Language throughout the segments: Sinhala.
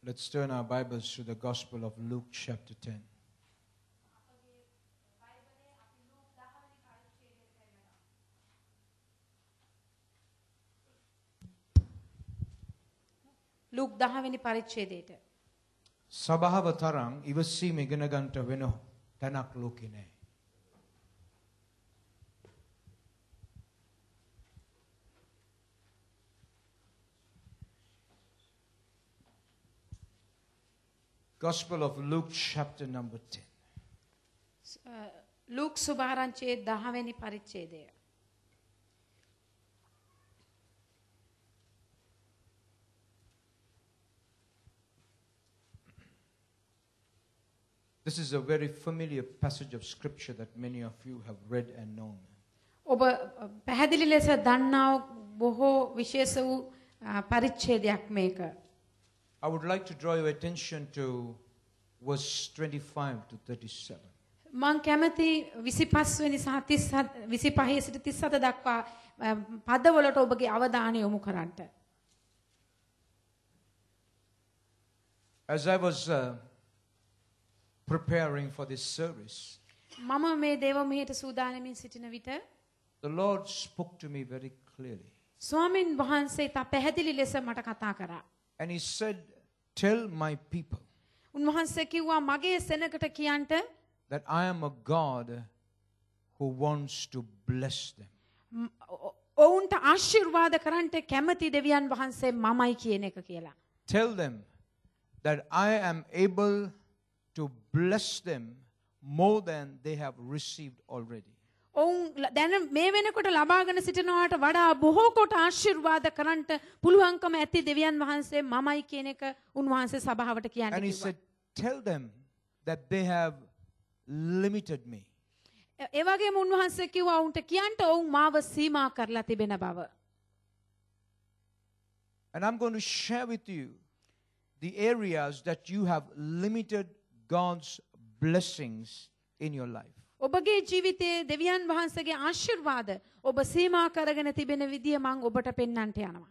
Let's turn our Bibles to the Gospel of Luke chapter 10. Luke 10 වෙනි පරිච්ඡේදයට. සභාව තරම් ඉවසීම ඉගෙන ගන්නට වෙන තැනක් ලෝකේ නැහැ. Gospel of Luke chapter number 10. Luke සුභාරංචියේ 10 වෙනි පරිච්ඡේදය. This is a very familiar passage of scripture that many of you have read and known. ඔබ පැහැදිලි ලෙස දන්නා බොහෝ විශේෂ වූ පරිච්ඡේදයක් මේක. I would like to draw your attention to verse 25 to 37. මම කැමති 25 වෙනි සහ 25 සිට 37 දක්වා පදවලට ඔබගේ අවධානය යොමු කරන්න. As I was preparing for this service, මම මේ දේව මෙහෙට සූදානමින් සිටින විට the Lord spoke to me very clearly. ස්වාමින් වහන්සේ තා පැහැදිලි ලෙස මට කතා කරා. And he said, tell my people උන්වහන්සේ කිව්වා මගේ සෙනඟට කියන්ට that I am a God who wants to bless them. ඔවුන්ට ආශිර්වාද කරන්නට කැමති දෙවියන් වහන්සේ මමයි කියන එක කියලා. Tell them that I am able to bless them more than they have received already. ඔවුන් දැන් මේ වෙනකොට ලබාගෙන සිටිනවාට වඩා බොහෝ කොට ආශිර්වාද කරන්නට පුළුවන්කම ඇති දෙවියන් වහන්සේ මමයි කියන එක උන්වහන්සේ සභාවට කියන්න And he කිව්වා. said, tell them that they have limited me. ඒ වගේම උන්වහන්සේ කිව්වා උන්ට කියන්ට ඔවුන් මාව සීමා කරලා තිබෙන බව. And I'm going to share with you the areas that you have limited God's blessings in your life. ඔබගේ ජීවිතයේ දෙවියන් වහන්සේගේ ආශිර්වාද ඔබ සීමා කරගෙන තිබෙන විදිය මම ඔබට පෙන්වන්නට යනවා.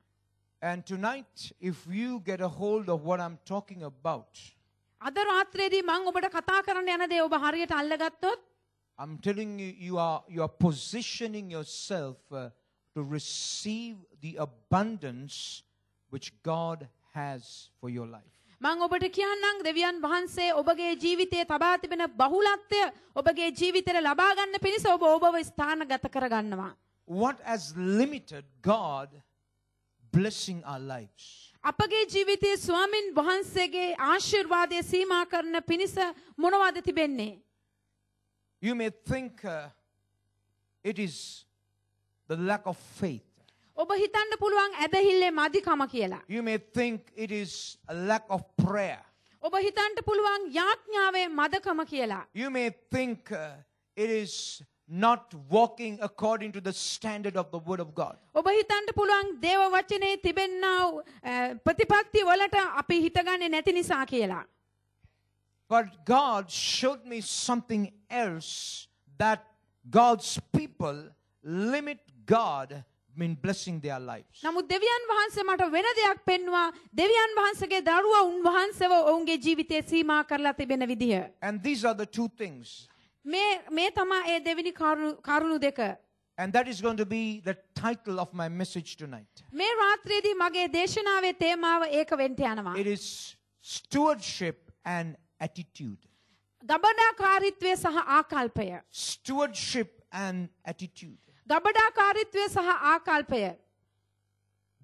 And tonight, if you get a hold of what I'm talking about, අද රාත්‍රියේදී මම ඔබට කතා කරන්න යන දේ ඔබ හරියට අල්ලගත්තොත් I'm telling you, you are positioning yourself to receive the abundance which God has for your life. මම ඔබට කියන්නම් දෙවියන් වහන්සේ ඔබගේ ජීවිතයේ තබා තිබෙන බහුලත්වය ඔබගේ ජීවිතේ ලබා ගන්න පිණිස ඔබ ඔබව ස්ථානගත කර ගන්නවා. What has limited God blessing our lives? අපගේ ජීවිතයේ ස්වාමින් වහන්සේගේ ආශිර්වාදය සීමා කරන පිණිස මොනවද තිබෙන්නේ? You may think it is the lack of faith. ඔබ හිතන්න පුළුවන් ඇදහිල්ලේ මදිකම කියලා. You may think it is a lack of prayer. ඔබ හිතන්න පුළුවන් යාඥාවේ මදකම කියලා. You may think it is not walking according to the standard of the word of God. ඔබ හිතන්න පුළුවන් දේව වචනේ තිබෙනා ප්‍රතිපත්ති වලට අපි හිතගන්නේ නැති නිසා කියලා. But God showed me something else, that God's people limit God in blessing their lives. නමුත් දෙවියන් වහන්සේ මට වෙන දෙයක් පෙන්වුවා. දෙවියන් වහන්සේගේ දරුවා උන්වහන්සේව ඔවුන්ගේ ජීවිතේ සීමා කරලා තිබෙන විදිය. And these are the two things. මේ තමයි ඒ දෙවෙනි කරුණු දෙක. And that is going to be the title of my message tonight. මේ රාත්‍රියේදී මගේ දේශනාවේ තේමාව ඒක වෙන්න යනවා. It is stewardship and attitude. ගබඩාකාරීත්වය සහ ආකල්පය. Stewardship and attitude. ගබඩාකාරීත්වය සහ ආකල්පය.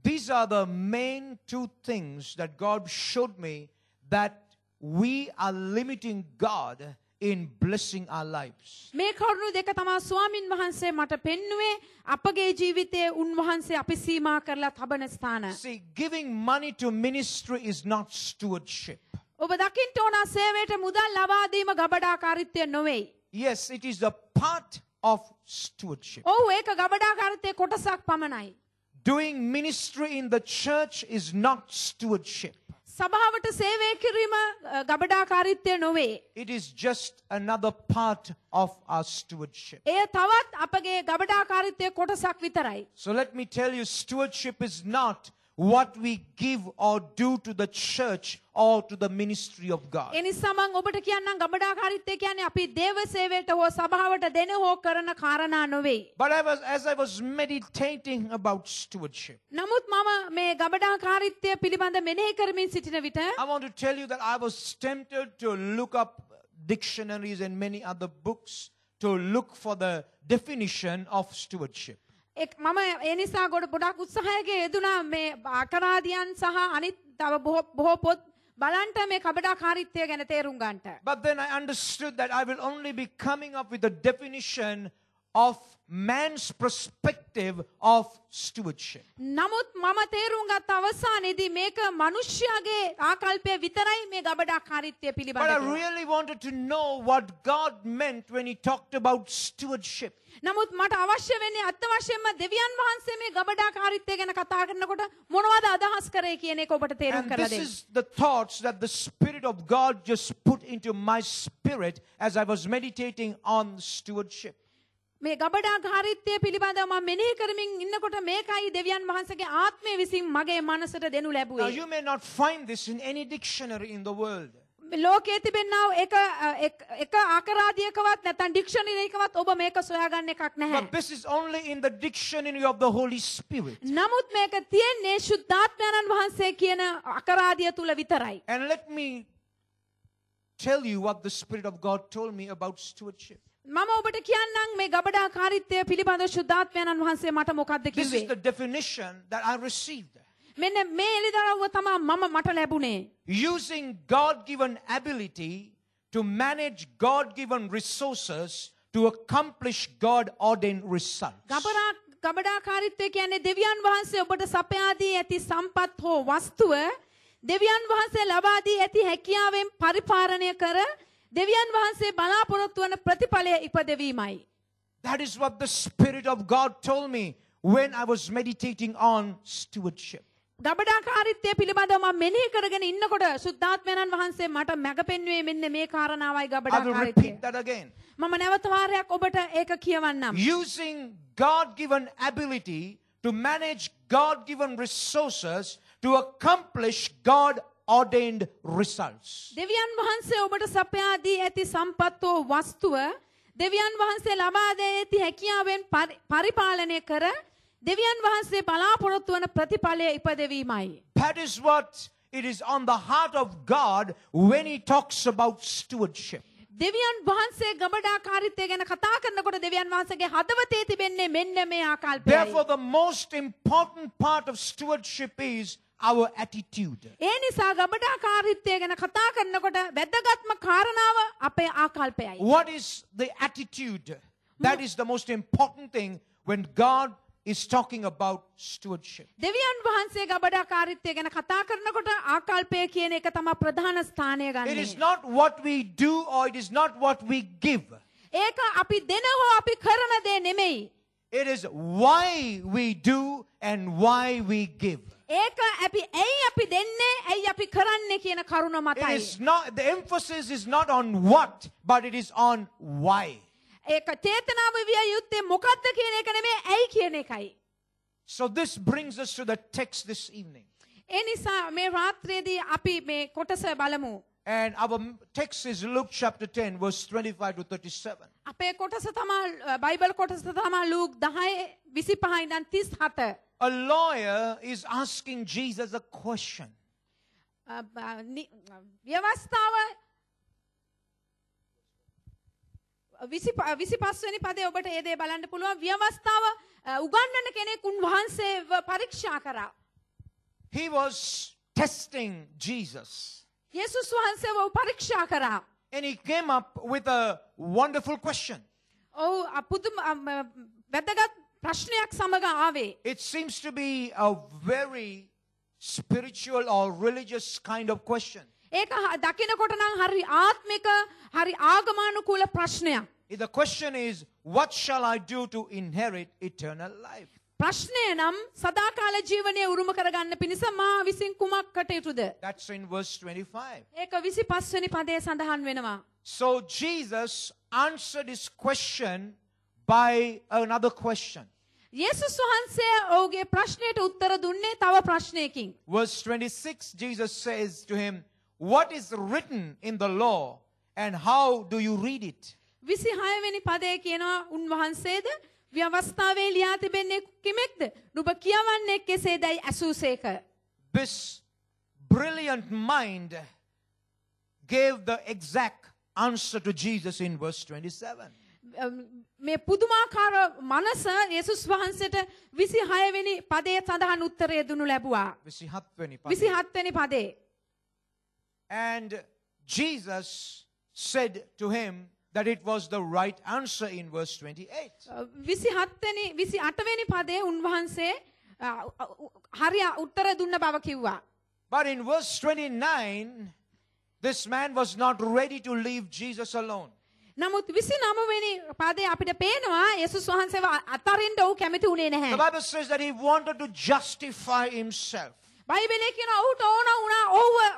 These are the main two things that God showed me, that we are limiting God in blessing our lives. මේ කරුණු දෙක තමයි ස්වාමින් වහන්සේ මට පෙන්වුවේ අපගේ ජීවිතයේ උන්වහන්සේ අපි සීමා කරලා තබන ස්ථාන. See, giving money to ministry is not stewardship. ඔබ දකින්න ඕන සේවයට මුදල් ලබා දීම ගබඩාකාරීත්වය නොවේ. Yes, it is a part of stewardship. ඔව් ඒක ගබඩාකාරීත්වයේ කොටසක් පමණයි. Doing ministry in the church is not stewardship. සභාවට සේවය කිරීම ගබඩාකාරීත්වය නොවේ. It is just another part of our stewardship. එය තවත් අපගේ ගබඩාකාරීත්වයේ කොටසක් විතරයි. So let me tell you, stewardship is not what we give or do to the church or to the ministry of God. ඒ නිසා මම ඔබට කියන්නම් ගබඩාකාරීත්වය කියන්නේ අපි දේව සේවයට හෝ සභාවට දෙන හෝ කරන කාරණා නෙවෙයි. But as I was meditating about stewardship, නමුත් මම මේ ගබඩාකාරීත්වය පිළිබඳ මෙනෙහි කරමින් සිටින විට I want to tell you that I was tempted to look up dictionaries and many other books to look for the definition of stewardship. මම ඒ නිසා ගොඩක් උත්සාහයක යෙදුණා මේ අකරාදියන් සහ අනිත් තව බොහෝ පොත් බලන්ට මේ කබඩාකාරීත්වය ගැන තේරුම් ගන්නට. But then I understood that I will only be coming up with a definition of man's perspective of stewardship. නමුත් මම තේරුම් ගත්ත අවසානයේදී මේක මිනිස්යාගේ ආකල්පය විතරයි මේ ගබඩාකාරීත්වය But I පිළිබඳව. really wanted to know what God meant when he talked about stewardship. නමුත් මට අවශ්‍ය වෙන්නේ අත්වශයෙන්ම දෙවියන් වහන්සේ මේ ගබඩාකාරීත්වය ගැන කතා කරනකොට මොනවද අදහස් කරේ කියන එක ඔබට තේරුම් And කරලා this දෙන්න. is the thoughts that the Spirit of God just put into my spirit as I was meditating on stewardship. මේ ගබඩාකාරීත්වය පිළිබඳව මම මෙනෙහි කරමින් ඉන්නකොට මේකයි දෙවියන් වහන්සේගේ ආත්මය විසින් මගේ මනසට දෙනු Now, ලැබුවේ. you may not find this in any dictionary in the world. ලෝකයේ තිබෙනා එක ආකරාදියකවත් නැත්නම් ඩික්ෂනරියකවත් ඔබ මේක සොයාගන්න එකක් නැහැ. But this is only in the dictionary of the Holy Spirit. නමුත් මේක තියෙන්නේ ශුද්ධාත්මයන්න් වහන්සේ කියන අකරාදිය තුල විතරයි. And let me tell you what the Spirit of God told me about stewardship. මම ඔබට කියන්නම් මේ ගබඩාකාරීත්වය පිළිබඳව ශුද්ධාත්මයන්න් වහන්සේ මට මොකක්ද This is කිව්වේ. the definition that I received. මෙන්න මේ එළිදරව්ව තමයි මට ලැබුණේ. Using God-given ability to manage God-given resources to accomplish God-ordained results. ගබඩාකාරීත්වය කියන්නේ දෙවියන් වහන්සේ ඔබට සපයා දී ඇති සම්පත් හෝ වස්තුව දෙවියන් වහන්සේ ලබා දී ඇති හැකියාවෙන් පරිපාලනය කර දෙවියන් වහන්සේ බලාපොරොත්තු වන ප්‍රතිඵලය ඉපදවීමයි. That is what the Spirit of God told me when I was meditating on stewardship. ගබඩාකාරීත්වය පිළිබඳව මම මෙනෙහි කරගෙන ඉන්නකොට සුද්ධාත්මයන්න් වහන්සේ මට මඟ පෙන්වුවේ මෙන්න මේ කාරණාවයි I will ගබඩාකාරීත්වය. repeat that again. මම නැවත වාරයක් ඔබට ඒක කියවන්නම්. Using God-given ability to manage God-given resources to accomplish God-ordained results. දෙවියන් වහන්සේ ඔබට සපයා දී ඇති සම්පත් හෝ වස්තුව දෙවියන් වහන්සේ ලබා දී ඇති හැකියාවෙන් පරිපාලනය කර දෙවියන් වහන්සේ බලාපොරොත්තු වන ප්‍රතිඵලය ඉපදවීමයි. That is what it is on the heart of God when he talks about stewardship. දෙවියන් වහන්සේ ගබඩාකාරීත්වය ගැන කතා කරනකොට දෙවියන් වහන්සේගේ හදවතේ තිබෙන්නේ මෙන්න මේ ආකල්පයයි. Therefore, the most important part of stewardship is our attitude. ඒ නිසා ගබඩාකාරීත්වය ගැන කතා කරනකොට වැදගත්ම කාරණාව අපේ ආකල්පයයි. What is the attitude? That is the most important thing when God is talking about stewardship. දෙවියන් වහන්සේ ගබඩාකාරීත්වය ගැන කතා කරනකොට ආකල්පය කියන එක තමයි ප්‍රධාන ස්ථානය It is ගන්නේ. not what we do or it is not what we give. ඒක අපි දෙන හෝ අපි කරන දේ නෙමෙයි. It is why we do and why we give. ඒක ඇයි අපි දෙන්නේ ඇයි අපි කරන්නේ කියන කරුණ It මතයි. is not, the emphasis is not on what, but it is on why. ඒක චේතනාව විය යුත්තේ මොකද්ද කියන එක නෙමෙයි ඇයි කියන එකයි. So this brings us to the text this evening. ඒ නිසා මේ රාත්‍රියේදී අපි මේ කොටස බලමු. And our text is Luke chapter 10 verse 25 to 37. අපේ කොටස තමයි බයිබල් කොටස තමයි ලූක් 10:25 ඉඳන් 37. A lawyer is asking Jesus a question. ව්‍යවස්ථාව 25 වෙනි පදේ ඔබට ඒ දේ බලන්න පුළුවන්. ව්‍යවස්ථාව උගන්වන කෙනෙක් උන්වහන්සේව පරීක්ෂා කරා. He was testing Jesus. යේසුස් වහන්සේව පරීක්ෂා කරා. And he came up with a wonderful question. ඔව් වැදගත් ප්‍රශ්නයක් සමග ආවේ. It seems to be a very spiritual or religious kind of question. ඒක දකිනකොට නම් හරි ආත්මික හරි ආගමනුකූල ප්‍රශ්නයක්. The question is, what shall I do to inherit eternal life? ප්‍රශ්නය නම් සදාකාල ජීවනය උරුම කරගන්න පිණිස මා විසින් කුමක් කටයුතුද? That's in verse 25. ඒක 25 වෙනි පදයේ සඳහන් වෙනවා. So Jesus answered his question by another question. යේසුස් වහන්සේ ඔහුගේ ප්‍රශ්නයට උත්තර දුන්නේ තව ප්‍රශ්නයකින්. Verse 26, Jesus says to him, "What is written in the law, and how do you read it?" 26 වෙනි පදයේ කියනවා උන්වහන්සේද ව්‍යවස්ථාවේ ලියා තිබෙන්නේ කිමෙක්ද? නුඹ කියවන්නේ කෙසේදයි ඇසූසේක. This brilliant mind gave the exact answer to Jesus in verse 27. මේ පුදුමාකාර මනස යේසුස් වහන්සේට 26 වෙනි පදයේ සඳහන් උත්තරය දුනු ලැබුවා. 27 වෙනි පදේ. And Jesus said to him that it was the right answer in verse 28. 28 වෙනි පදේ උන්වහන්සේ හරිය උත්තර දුන්න බව කිව්වා. But in verse 29, this man was not ready to leave Jesus alone. නමුත් 29 වෙනි පදේ අපිට පේනවා යේසුස් වහන්සේව අතරින්ද ඔහු කැමති උනේ The නැහැ. Bible says that he wanted to justify himself. බයිබලයේ කියනවා ඔහුට ඕන වුණා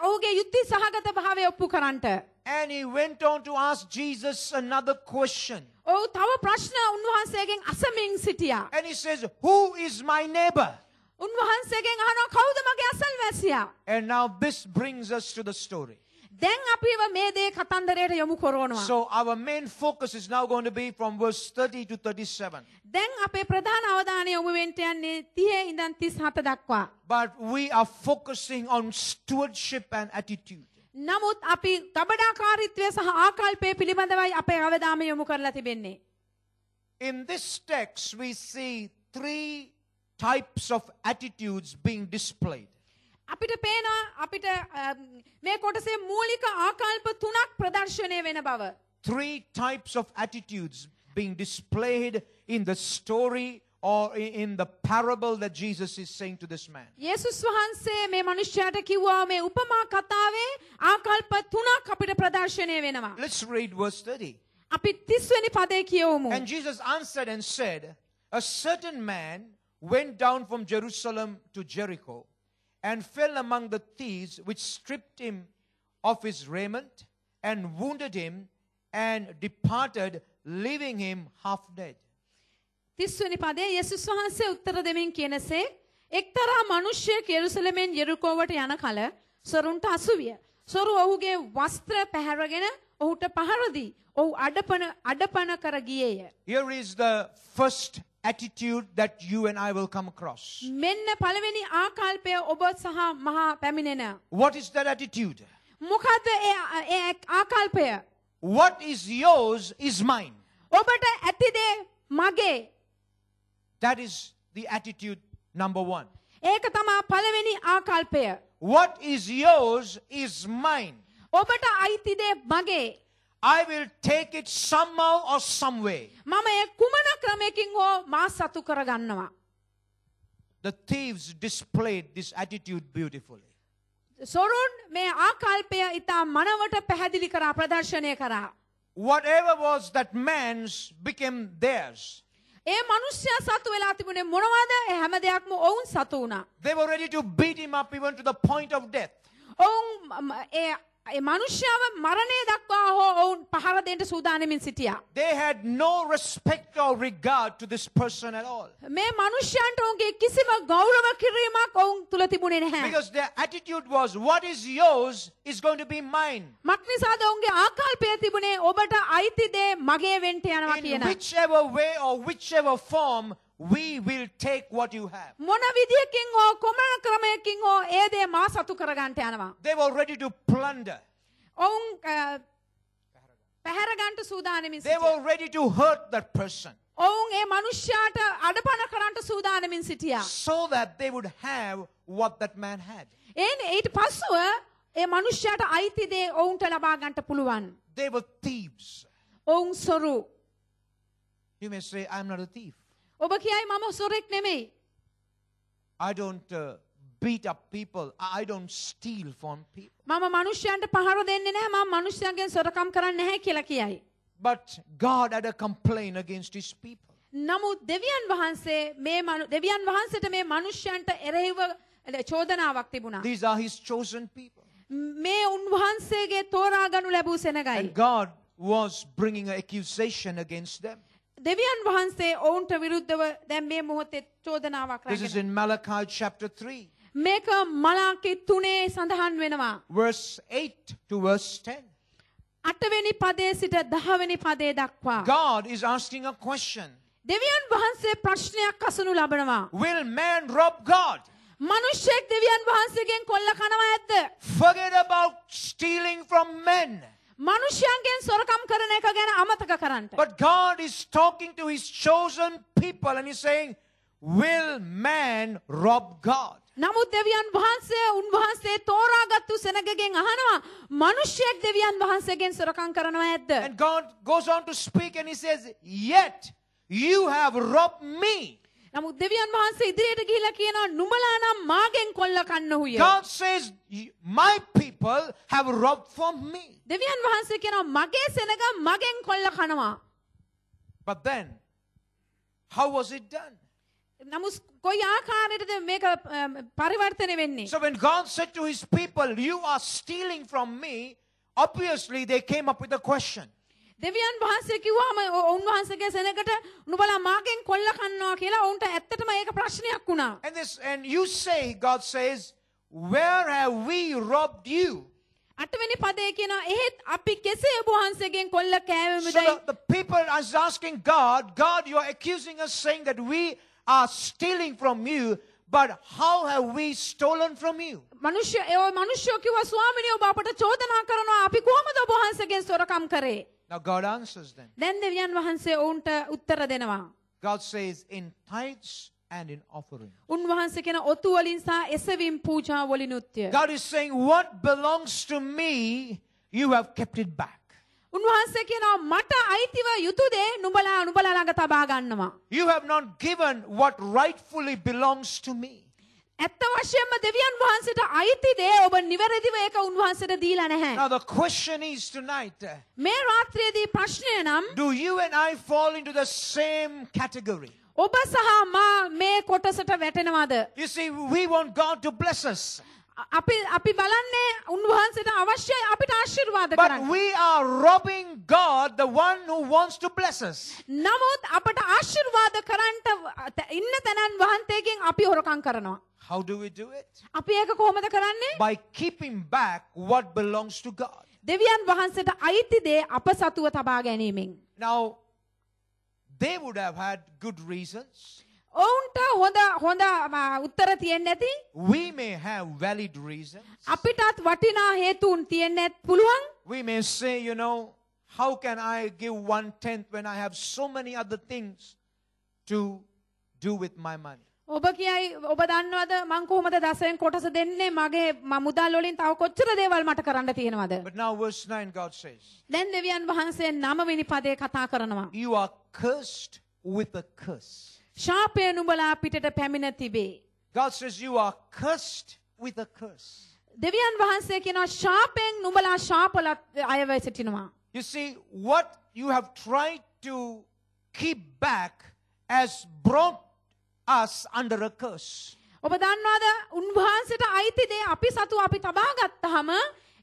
ඔහුගේ යුක්ති සහගත භාවය ඔප්පු කරන්නට. And he went on to ask Jesus another question. ඔහු තව ප්‍රශ්න උන්වහන්සේගෙන් අසමින් සිටියා. And he says, "Who is my neighbor?" උන්වහන්සේගෙන් අහනවා කවුද මගේ අසල්වැසියා? And now this brings us to the story. දැන් අපිව මේ දේ කතන්දරයට යොමු කරනවා. So our main focus is now going to be from verse 30 to 37. දැන් අපේ ප්‍රධාන අවධානය යොමු වෙන්න යන්නේ 30 ඉඳන් 37 දක්වා. But we are focusing on stewardship and attitude. නමුත් අපි කබඩාකාරීත්වය සහ ආකල්පය පිළිබඳවයි අපේ අවධානය යොමු කරලා තිබෙන්නේ. In this text, we see three types of attitudes being displayed. අපිට පේනවා අපිට මේ කොටසේ මූලික ආකල්ප තුනක් ප්‍රදර්ශනය වෙන බව. Three types of attitudes being displayed in the story or in the parable that Jesus is saying to this man. යේසුස් වහන්සේ මේ මිනිස්යාට කිව්වා මේ උපමා කතාවේ ආකල්ප තුනක් අපිට ප්‍රදර්ශනය වෙනවා. Let's read verse 30. අපි 30 වෙනි පදේ කියවමු. And Jesus answered and said, "A certain man went down from Jerusalem to Jericho and fell among the thieves, which stripped him of his raiment and wounded him and departed, leaving him half dead." 30 වෙනි පදේ යේසුස් වහන්සේ උත්තර දෙමින් කියනසේ එක්තරා මිනිසෙක් යෙරුසලමෙන් යෙරිකෝවට යන කල සොරුන්ට අසු විය. සොරු ඔහුගේ වස්ත්‍ර පැහැරගෙන ඔහුට පහර දී ඔහු අඩපණ කර ගියේය. Here is the first attitude that you and I will come across. මෙන්න පළවෙනි ආකල්පය ඔබ සහ මහා පැමිණෙන. What is that attitude? මොකද ඒ ආකල්පය? What is yours is mine. ඔබට ඇති දේ මගේ. That is the attitude number one. ඒක තමයි පළවෙනි ආකල්පය. What is yours is mine. ඔබට අයිති දේ මගේ. I will take it somehow or some way. මම ඒ කුමන ක්‍රමයකින් හෝ මා සතු කරගන්නවා. The thieves displayed this attitude beautifully. සොරුන් මේ ආකල්පය ඉතා මනවට පැහැදිලි කරා ප්‍රදර්ශනය කරා. Whatever was that man's became theirs. ඒ මිනිස්සයා සතු වෙලා තිබුණේ මොනවද? ඒ හැම දෙයක්ම ඔවුන් සතු වුණා. They were ready to beat him up even to the point of death. ඔවුන් ඒ මිනිස්සයාව මරණය දක්වා හෝ ඔවුන් පහර දෙන්න සූදානමින් සිටියා. They had no respect or regard to this person at all. මේ මිනිස්සයන්ට ඔවුන්ගේ කිසිම ගෞරව කිරීමක් ඔවුන් තුල තිබුණේ නැහැ. Because their attitude was, what is yours is going to be mine. මක්නිසාද ඔවුන්ගේ ආකල්පය තිබුණේ ඔබට අයිති දේ මගේ වෙන්න යනවා In කියන. whichever way or whichever form, we will take what you have. මොන විදියකින් හෝ කොමන ක්‍රමයකින් හෝ ඒ දේ මා සතු කරගන්න යනවා. They were ready to plunder. ඔවුන් පැහැර ගන්නට සූදානමින් They සිටියා. were ready to hurt that person ඔවුන් ඒ මිනිස්යාට අඩපණ කරන්නට සූදානමින් සිටියා. so that they would have what that man had. ඊට පස්සුව ඒ මිනිස්යාට අයිති දේ ඔවුන්ට ලබා ගන්නට පුළුවන්. They were thieves. ඔවුන් සොරු. You may say, I'm not a thief. ඔබ කියයි මම සොරෙක් නෙමෙයි. I don't beat up people. I don't steal from people. මම මිනිස්යන්ට පහර දෙන්නේ නැහැ. මම මිනිස්යන්ගෙන් සොරකම් කරන්නේ නැහැ කියලා කියයි. But God had a complaint against his people. නමුත් දෙවියන් වහන්සේට මේ මිනිස්යන්ට එරෙහිව චෝදනාවක් තිබුණා. These are his chosen people. මේ උන්වහන්සේගේ තෝරා ගනු ලැබූ සෙනගයි. And God was bringing an accusation against them. දෙවියන් වහන්සේ ඔවුන්ට විරුද්ධව දැන් මේ මොහොතේ චෝදනාවක් This is රැගෙන. in Malachi chapter 3, මේක මලාකි 3 සඳහන් වෙනවා. verse 8 to verse 10. 8 වෙනි පදයේ සිට 10 වෙනි පදයේ දක්වා. God is asking a question. දෙවියන් වහන්සේ ප්‍රශ්නයක් අසනු ලබනවා. Will man rob God? මිනිස්සෙක් දෙවියන් වහන්සේගෙන් කොල්ල කනවා ඇද්ද? Forget about stealing from men. මිනිසයන්ගෙන් සොරකම් කරන එක ගැන අමතක කරන්න. But God is talking to his chosen people and he's saying, will man rob God? නමුත් දෙවියන් වහන්සේ උන්වහන්සේ තෝරාගත්තු සෙනගගෙන් අහනවා මිනිස්සෙක් දෙවියන් වහන්සේගෙන් සොරකම් කරනවා ඇද්ද? And God goes on to speak and he says, yet you have robbed me. නමුත් දෙවියන් වහන්සේ ඉදිරියට ගිහිලා කියනවා නුඹලා නම් මාගෙන් කොල්ල කන්නහුය. God says, my people have robbed from me. දෙවියන් වහන්සේ කියනවා මගේ සෙනග මගෙන් කොල්ල කනවා. But then, how was it done? නමුත් කොයි ආකාරයකටද මේක පරිවර්තනය වෙන්නේ? So when God said to his people, you are stealing from me, obviously they came up with a question. දෙවියන් වහන්සේ කිව්වම උන්වහන්සේගේ සෙනගට නුඹලා මාගෙන් කොල්ල කන්නවා කියලා උන්ට ඇත්තටම ඒක ප්‍රශ්නයක් වුණා. And you say, God says, where have we robbed you? 8 වෙනි පදයේ කියනවා එහෙත් අපි කෙසේ ඔබ වහන්සේගෙන් කොල්ල So කෑවෙමුදයි? the people are asking God, God, you are accusing us saying that we are stealing from you, but how have we stolen from you? මිනිස්සු කිව්වා ස්වාමිනේ ඔබ අපට චෝදනා කරනවා අපි කොහොමද ඔබ වහන්සේගෙන් සොරකම් කරේ? Now God answers them. දැන් දෙවියන් වහන්සේ ඔවුන්ට උත්තර දෙනවා. God says, in tithes and in offerings. උන්වහන්සේ කියන ඔතු වලින් සහ එසවීම් පූජා වලිනුත්ය. God is saying, what belongs to me, you have kept it back. උන්වහන්සේ කියනවා මට අයිතිව යුතු දේ නුඹලා ළඟ තබා ගන්නවා. You have not given what rightfully belongs to me. ඇත්ත වශයෙන්ම දෙවියන් වහන්සේට අයිති දේ ඔබ නිවැරදිව ඒක උන්වහන්සේට දීලා නැහැ. Now the question is tonight, මේ රාත්‍රියේදී ප්‍රශ්නය නම් do you and I fall into the same category? ඔබ සහ මා මේ කොටසට වැටෙනවද? You see, we want God to bless us. අපි බලන්නේ උන්වහන්සේට අවශ්‍යයි අපිට ආශිර්වාද But කරන්න. we are robbing God, the one who wants to bless us. නමුත් අපට ආශිර්වාද කරන්න ඉන්න තැනන් වහන්සේගෙන් අපි හොරකම් කරනවා. How do we do it? අපි ඒක කොහොමද කරන්නේ? By keeping back what belongs to God. දෙවියන් වහන්සේට අයිති දේ අප සතුව තබා ගැනීමෙන්. Now, they would have had good reasons. ඔවුන්ට හොඳ උත්තර තියෙන්න ඇති. We may have valid reasons. අපිටත් වටිනා හේතුන් තියෙන්නත් පුළුවන්. We may say, you know, how can I give 1/10 when I have so many other things to do with my money? ඔබ කියයි ඔබ දන්නවද මං කොහොමද දසයෙන් කොටස දෙන්නේ මගේ මුදල් වලින් තව කොච්චර දේවල් මට කරන්න තියෙනවද? But now verse 9 God says, දැන් දෙවියන් වහන්සේ 9 වෙනි පදේ කතා කරනවා. you are cursed with a curse. ශාපය නුඹලා පිටට පැමිණ තිබේ. God says you are cursed with a curse. දෙවියන් වහන්සේ කියනවා ශාපයෙන් නුඹලා ශාපලත් අයව සිටිනවා. You see, what you have tried to keep back has brought us under a curse. ඔබ දන්නවද උන්වහන්සේට අයිති දේ අපි සතු අපි තබා ගත්තාම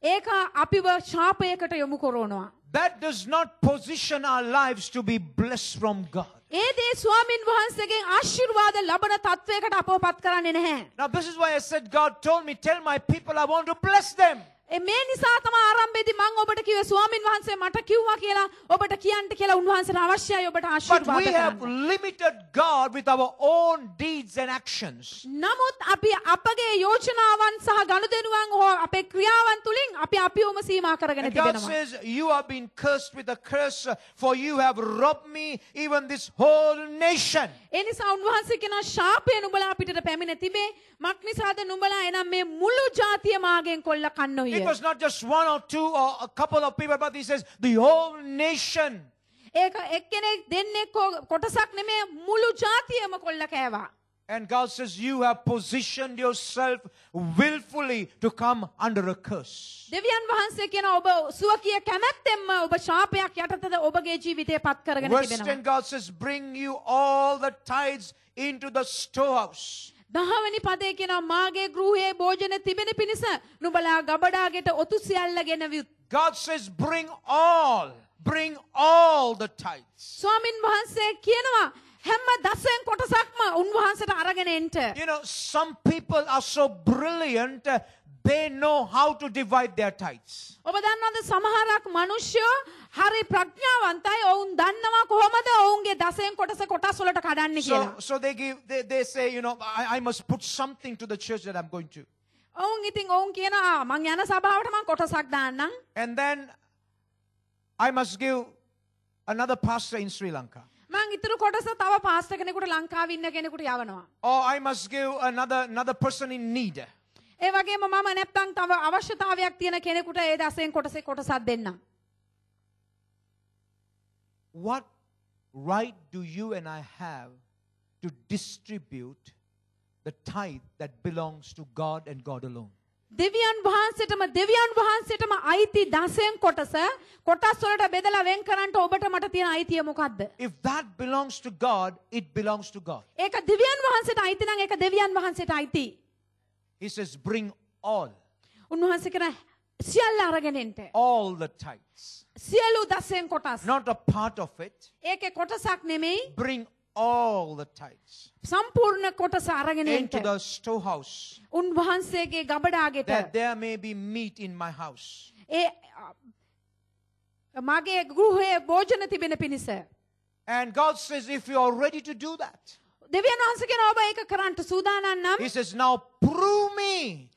ඒක අපිව ශාපයකට යොමු කරනවා. That does not position our lives to be blessed from God. ඒ දේ ස්වාමින් වහන්සේගෙන් ආශිර්වාද ලබන තත්වයකට අපව පත් කරන්නේ නැහැ. Now this is why I said God told me, tell my people I want to bless them. මේ නිසා තමයි ආරම්භයේදී මම ඔබට කිව්වේ ස්වාමින් වහන්සේ මට කිව්වා කියලා ඔබට කියන්න කියලා උන්වහන්සේට අවශ්‍යයි ඔබට But ආශිර්වාද we have කරන්න. limited God with our own deeds and actions. නමුත් අපි අපගේ යෝජනාවන් සහ ගනුදෙනුවන් හෝ අපේ ක්‍රියාවන් තුලින් අපි අපිවම සීමා කරගෙන And God තිබෙනවා. says, you have been cursed with a curse, for you have robbed me, even this whole nation. ඒ නිසා උන්වහන්සේ කියන ශාපය නුඹලා පිටට පැමිණ තිබේ. මක් නිසාද නුඹලා එනම් මේ මුළු ජාතිය මාගෙන් කොල්ල කන්නෝය. It was not just one or two or a couple of people, but he says, the whole nation. ඒක එක්කෙනෙක් දෙන්නෙක් කොටසක් නෙමෙයි මුළු ජාතියම කොල්ල කෑවා. And God says, you have positioned yourself willfully to come under a curse. දෙවියන් වහන්සේ කියන ඔබ සුවකිය කැමැත්තෙන්ම ඔබ ශාපයක් යටතද ඔබගේ ජීවිතය පත් කරගෙන Verse තිබෙනවා. 10, God says, bring you all the tithes into the storehouse. 10 වෙනි පදේ කියනවා මාගේ ගෘහයේ භෝජන තිබෙන පිණිස නුඹලා ගබඩාගෙට ඔතු සියල්ල ගෙනවියුත්. God says, bring all. bring all the tithes. ස්වාමින් වහන්සේ කියනවා හැම දසයෙන් කොටසක්ම උන්වහන්සේට අරගෙන එන්න. You know, some people are so brilliant, they know how to divide their tithes. ඔබ දන්නවද සමහරක් මිනිස්සුયો හරි ප්‍රඥාවන්තයි. ඔවුන් දන්නවා කොහොමද ඔවුන්ගේ දසයෙන් කොටස් වලට කඩන්නේ කියලා. So they say, you know, I must put something to the church that I'm going to. ඔවුන් ඉතින් ඔවුන් කියනවා මං යන සභාවට මං කොටසක් දාන්නම්. And then I must give another pastor in Sri Lanka. මං ඉතුරු කොටස තව පාස්ටර් කෙනෙකුට ලංකාවේ ඉන්න කෙනෙකුට යවනවා. Or I must give another person in need. ඒ වගේම මම නැත්තම් තව අවශ්‍යතාවයක් තියෙන කෙනෙකුට ඒ දසයෙන් කොටසක් දෙන්නම්. What right do you and I have to distribute the tithe that belongs to God and God alone? දෙවියන් වහන්සේටම අයිති දසයෙන් කොටස් වලට බෙදලා වෙන් කරන්නට ඔබට මට තියෙන අයිතිය මොකද්ද? If that belongs to God, it belongs to God. ඒක දෙවියන් වහන්සේට අයිති නම් ඒක දෙවියන් වහන්සේට අයිති. He says, bring all. උන්වහන්සේ කියන සියල්ල අරගෙන එන්න. All the tithes. සියලු දසයෙන් කොටස්. Not a part of it. ඒකේ කොටසක් නෙමෙයි. Bring all the tithes සම්පූර්ණ කොටස අරගෙන into එන්න. the storehouse, උන්වහන්සේගේ ගබඩාගෙට. that there may be meat in my house. ඒ මගේ ගෘහයේ භෝජන තිබෙන පිණිස. And God says, if you are ready to do that, දෙවියන් වහන්සේ කියන ඔබ ඒක කරන්න සූදානම් නම් He says, now prove me.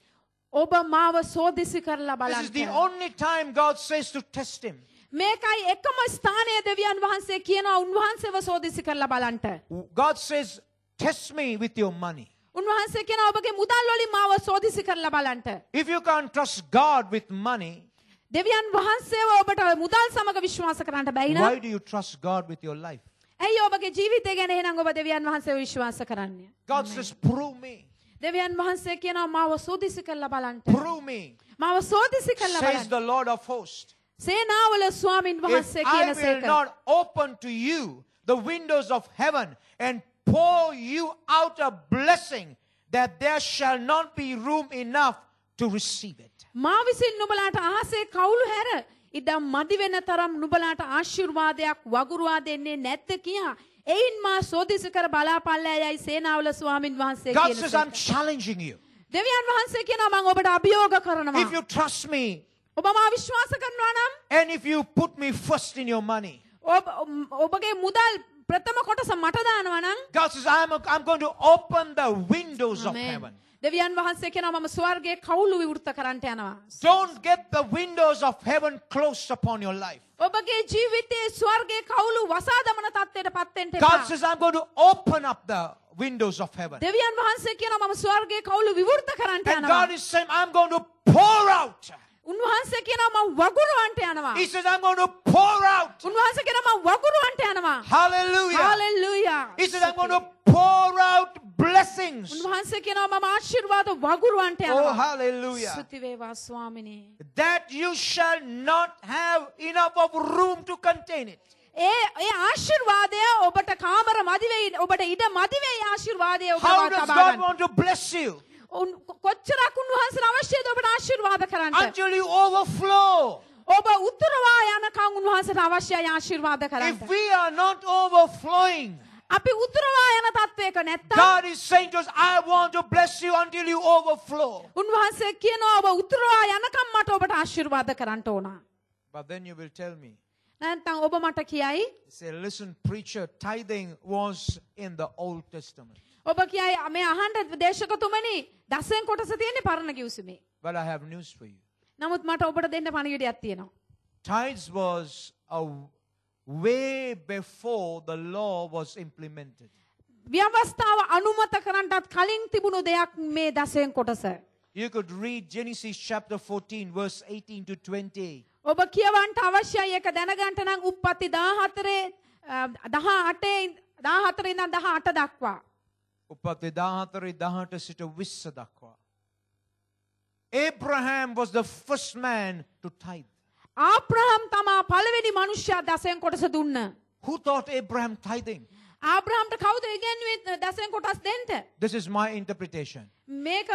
ඔබ මාව සෝදිසි කරලා This is the බලන්න. only time God says to test Him. මේකයි එකම ස්ථානයේ දෙවියන් වහන්සේ කියනවා උන්වහන්සේව සෝදිසි කරලා බලන්න. God says, test me with your money. උන්වහන්සේ කියනවා ඔබගේ මුදල් වලින් මාව සෝදිසි කරලා බලන්න. If you can't trust God with money, දෙවියන් වහන්සේව ඔබට මුදල් සමග විශ්වාස කරන්න බැයි why නම් do you trust God with your life? ඇයි ඔබගේ ජීවිතය ගැන එහෙනම් ඔබ දෙවියන් වහන්සේව විශ්වාස කරන්නේ? God says, prove me. දෙවියන් වහන්සේ කියනවා මාව සෝදිසි කරලා බලන්න. Prove me, මාව සෝදිසි කරලා says බලන්න. the Lord of hosts. සේනාවල ස්වාමින් If වහන්සේ I කියන will සේක. not open to you the windows of heaven and pour you out a blessing, that there shall not be room enough to receive it. මා විසින් නුඹලාට අහසේ කවුළු හැර ඉඩම් මදි වෙන තරම් නුඹලාට ආශිර්වාදයක් වගුරුවා දෙන්නේ නැත්ද කියා එයින් මා සෝදිසි කර බලාපල්ලා යයි සේනාවල ස්වාමින් වහන්සේ God කියන says, සේක. I'm challenging you. දෙවියන් වහන්සේ කියනවා මම ඔබට අභියෝග කරනවා. If you trust me, ඔබ මා විශ්වාස කරනවා නම් and if you put me first in your money, ඔබගේ මුදල් ප්‍රථම කොටස මට දානවා නම් God says, I'm going to open the windows of ආමේන්. heaven. දෙවියන් වහන්සේ කියනවා මම ස්වර්ගයේ කවුළු විවෘත කරන්නට යනවා. Don't get the windows of heaven closed upon your life. ඔබගේ ජීවිතයේ ස්වර්ගයේ කවුළු වසා දමන තත්ත්වයට පත් වෙන්න God එපා. says, I'm going to open up the windows of heaven. දෙවියන් වහන්සේ කියනවා මම ස්වර්ගයේ කවුළු විවෘත කරන්නට And යනවා. God is saying, I'm going to pour out. උන්වහන්සේ කියනවා මම වගුරුවන්ට යනවා. He says, I'm going to pour out. උන්වහන්සේ කියනවා මම වගුරුවන්ට යනවා. Hallelujah. Hallelujah. He says, I'm going to pour out blessings. උන්වහන්සේ කියනවා මම ආශිර්වාද වගුරුවන්ට Oh, යනවා. hallelujah. ස්තුති වේවා ස්වාමිනේ. That you shall not have enough of room to contain it. ඒ ආශිර්වාදය ඔබට කාමර මදි වෙයි ඔබට ඉඩ මදි වෙයි ආශිර්වාදය ඔබ How does තබා God ගන්න. want to bless you? කොච්චරක් උන්වහන්සේට අවශ්‍යද ඔබට ආශිර්වාද කරන්න? Until you overflow. ඔබ උතුරවා යනකම් උන්වහන්සේට අවශ්‍යයි ආශිර්වාද කරන්න. If we are not overflowing, අපි උතුරවා යන තත්වයක නැත්තම් God is saying to us, I want to bless you until you overflow. උන්වහන්සේ කියනවා ඔබ උතුරවා යනකම් මට ඔබට ආශිර්වාද කරන්න ඕන. But then you will tell me, නැත්නම් ඔබ මට කියයි say, listen, preacher, tithing was in the Old Testament. ඔබ කියයි මේ අහන්න දේශකතුමනි දසෙන් කොටස තියෙන්නේ පරණ කිව්සුමේ. But I have news for you. නමුත් මට ඔබට දෙන්න පණිවිඩයක් තියෙනවා. Tithes was a way before the law was implemented. ව්‍යවස්ථාව අනුමත කරන්නටත් කලින් තිබුණු දෙයක් මේ දසෙන් කොටස. You could read Genesis chapter 14, verse 18 to 20. ඔබ කියවන්ට අවශ්‍යයි ඒක දැනගන්න නම් උප්පත්ති 14 ඉඳන් 18 දක්වා. උපත 14 18 සිට 20 දක්වා. Abraham was the first man to tithe. ආබ්‍රහම් තමා පළවෙනි මනුෂ්‍යයා දසෙන් කොටස දුන්න. Who taught Abraham tithing? ආබ්‍රහම්ට කවුද ඉගෙනුවේ දසෙන් කොටස් දෙන්න? This is my interpretation. මේක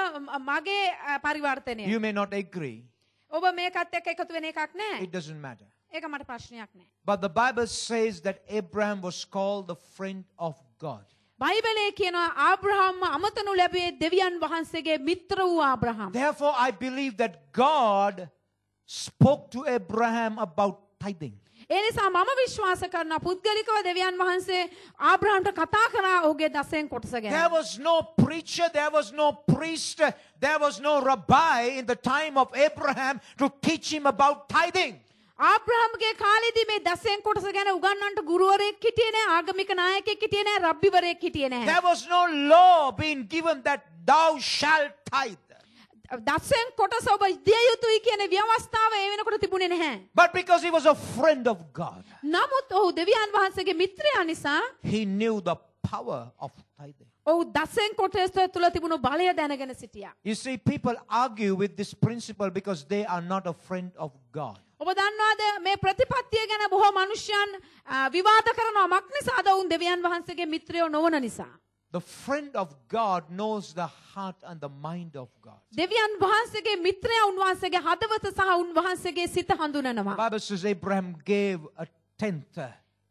මගේ පරිවර්තනය. You may not agree. ඔබ මේකත් එක්ක එකතු වෙන එකක් නෑ. It doesn't matter. ඒක මට ප්‍රශ්නයක් නෑ. But the Bible says that Abraham was called the friend of God. බයිබලයේ කියනවා ආබ්‍රහාම් අමතනු ලැබුවේ දෙවියන් වහන්සේගේ මිත්‍ර වූ ආබ්‍රහාම්. Therefore, I believe that God spoke to Abraham about tithing. ඒ නිසා මම විශ්වාස කරනවා පුද්ගලිකව දෙවියන් වහන්සේ ආබ්‍රහාම්ට කතා කරා ඔහුගේ දසයෙන් කොටස ගැන. There was no preacher, there was no priest, there was no rabbi in the time of Abraham to teach him about tithing. ආබ්‍රහාම්ගේ කාලේදී මේ දසයෙන් කොටස ගැන උගන්වන්නට ගුරුවරයෙක් හිටියේ නැහැ, ආගමික නායකයෙක් හිටියේ නැහැ, රබ්බිවරයෙක් හිටියේ නැහැ. There was no law being given that thou shalt tithe. දසයෙන් කොටස ඔබ දිය යුතුයි කියන ව්‍යවස්ථාව ඒ වෙනකොට තිබුණේ නැහැ. But because he was a friend of God, නමුත් ඔහු දෙවියන් වහන්සේගේ මිත්‍රයා නිසා he knew the power of tithing. ඔහු දසයෙන් කොටස තුල තිබුණු බලය දැනගෙන සිටියා. You see, people argue with this principle because they are not a friend of God. ඔබ දන්නවද මේ ප්‍රතිපත්තිය ගැන බොහෝ මනුෂ්‍යයන් විවාද කරනවා මක් නිසාද වුන් දෙවියන් වහන්සේගේ මිත්‍රයෝ නොවන නිසා. The friend of God knows the heart and the mind of God. දෙවියන් වහන්සේගේ මිත්‍රයා උන්වහන්සේගේ හදවත සහ උන්වහන්සේගේ සිත හඳුනනවා. The Bible says Abraham gave a tenth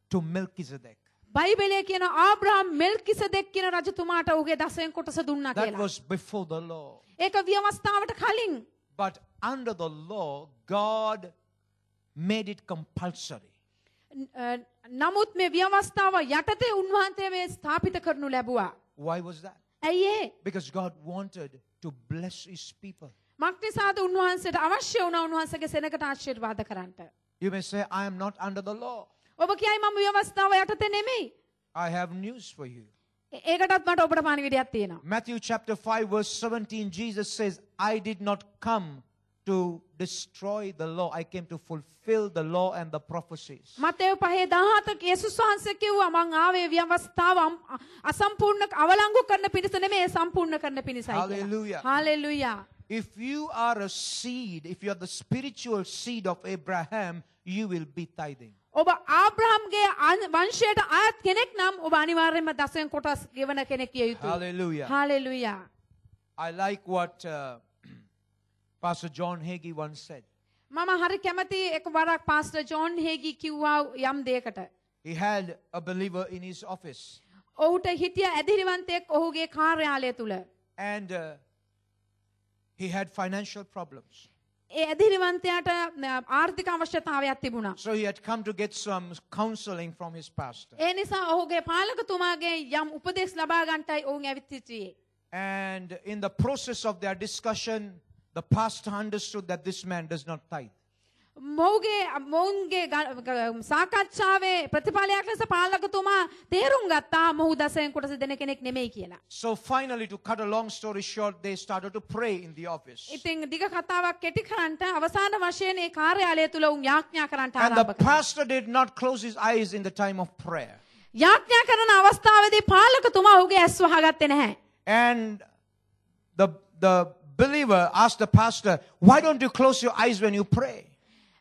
to Melchizedek. බයිබලයේ කියන ආබ්‍රහම් මෙල්කිසෙදෙක් කියන රජතුමාට ඔහුගේ දසයෙන් කොටස දුන්නා That කියලා. was before the law. ඒක ව්‍යවස්ථාවට කලින්. But under the law, God made it compulsory. නමුත් මේ ව්‍යවස්ථාව යටතේ උන්වහන්සේ මේ ස්ථාපිත කරනු ලැබුවා. Why was that? ඇයි ඒ? Because God wanted to bless his people. මක් නිසාද උන්වහන්සේට අවශ්‍ය වුණා උන්වහන්සේගේ සෙනගට ආශිර්වාද කරන්නට. You may say, I am not under the law. ඔබ කියයි මම ව්‍යවස්ථාව යටතේ නෙමෙයි. I have news for you. ඒකටත් මට ඔබට පණිවිඩයක් තියෙනවා. Matthew chapter 5 verse 17, Jesus says, I did not come to destroy the law. I came to fulfill the law and the prophecies. Matthew 5:17 යේසුස් වහන්සේ කිව්වා මං ආවේ ව්‍යවස්ථාව අසම්පූර්ණ අවලංගු කරන පිණිස නෙමෙයි සම්පූර්ණ කරන පිණිසයි කියලා. Hallelujah. Hallelujah. If you are a seed, if you are the spiritual seed of Abraham, you will be tithing. ඔබ ආබ්‍රහම්ගේ වංශයට අයත් කෙනෙක් නම් ඔබ අනිවාර්යයෙන්ම දසයෙන් කොටස් ගෙවන කෙනෙක් විය යුතුයි. Hallelujah. Hallelujah. I like what Pastor John Hagee once said. මම හරි කැමති එක වරක් පාස්ටර් ජෝන් හේගි කිව්වා යම් දෙයකට. He had a believer in his office. ඔහුට හිටිය ඇදිරිවන්තයෙක් ඔහුගේ කාර්යාලය තුල. And he had financial problems. ඒ ඇදිරිවන්තයාට ආර්ථික අවශ්‍යතාවයක් තිබුණා. So he had come to get some counseling from his pastor. ඒ නිසා ඔහුගේ පාලකතුමාගේ යම් උපදෙස් ලබා ගන්නටයි ඔවුන් ඇවිත් සිටියේ. And in the process of their discussion, the pastor understood that this man does not tithe. මොවුන්ගේ සාකච්ඡාවේ ප්‍රතිඵලයක් ලෙස පාලකතුමා තේරුම් ගත්තා මොහු දසයෙන් කොටස දෙන කෙනෙක් නෙමෙයි කියලා. So finally, to cut a long story short, they started to pray in the office. ඉතින් දිග කතාවක් කෙටි කරන්ට අවසාන වශයෙන් ඒ කාර්යාලය තුල උන් යාඥා කරන්නට And the ආරම්භ කළා. pastor did not close his eyes in the time of prayer. යාඥා කරන අවස්ථාවේදී පාලකතුමා ඔහුගේ ඇස් වහගත්තේ නැහැ. And the believer asked the pastor, why don't you close your eyes when you pray?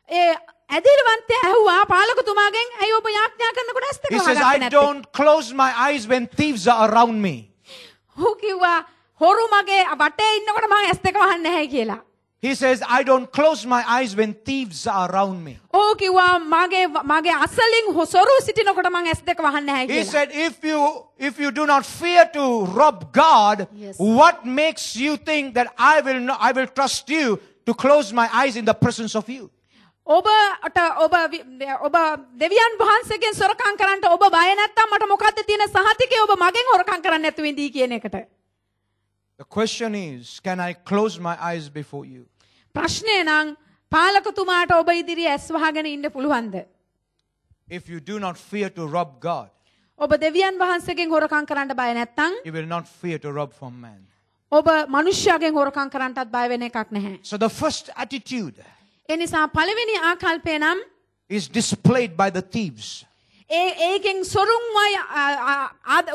ඒ ඇදිරිවන්තයා ඇහුවා පාලකතුමාගෙන් ඇයි ඔබ යාඥා කරනකොට ඇස් දෙක He says, වහගත්තේ I නැත්තේ? don't close my eyes when thieves are around me. ඔහු කිව්වා හොරු මගේ වටේ ඉන්නකොට මම ඇස් දෙක වහන්නේ නැහැ කියලා. He says, I don't close my eyes when thieves are around me. ඔහු කිව්වා මගේ අසලින් සොරු සිටිනකොට මම ඇස් දෙක වහන්නේ නැහැ He කියලා. said, if you do not fear to rob God, Yes. what makes you think that I will trust you to close my eyes in the presence of you? ඔබ දෙවියන් වහන්සේගෙන් සොරකම් කරන්නට ඔබ බය නැත්තම් මට මොකද්ද තියෙන සහතිකය ඔබ මගෙන් හොරකම් කරන්නේ නැතුව ඉඳී කියන එකට. The question is, can I close my eyes before you? ප්‍රශ්නේ නම් පාලකතුමාට ඔබ ඉදිරියේ ඇස් වහගෙන ඉන්න පුළුවන්ද? If you do not fear to rob God, ඔබ දෙවියන් වහන්සේගෙන් හොරකම් කරන්න බය නැත්තම් you will not fear to rob from man. ඔබ මනුෂ්‍යයාගෙන් හොරකම් කරන්නටත් බය වෙන එකක් නැහැ. So the first attitude ඒ නිසා පළවෙනි ආකල්පය නම් is displayed by the thieves. ඒකෙන් සොරුන්වයි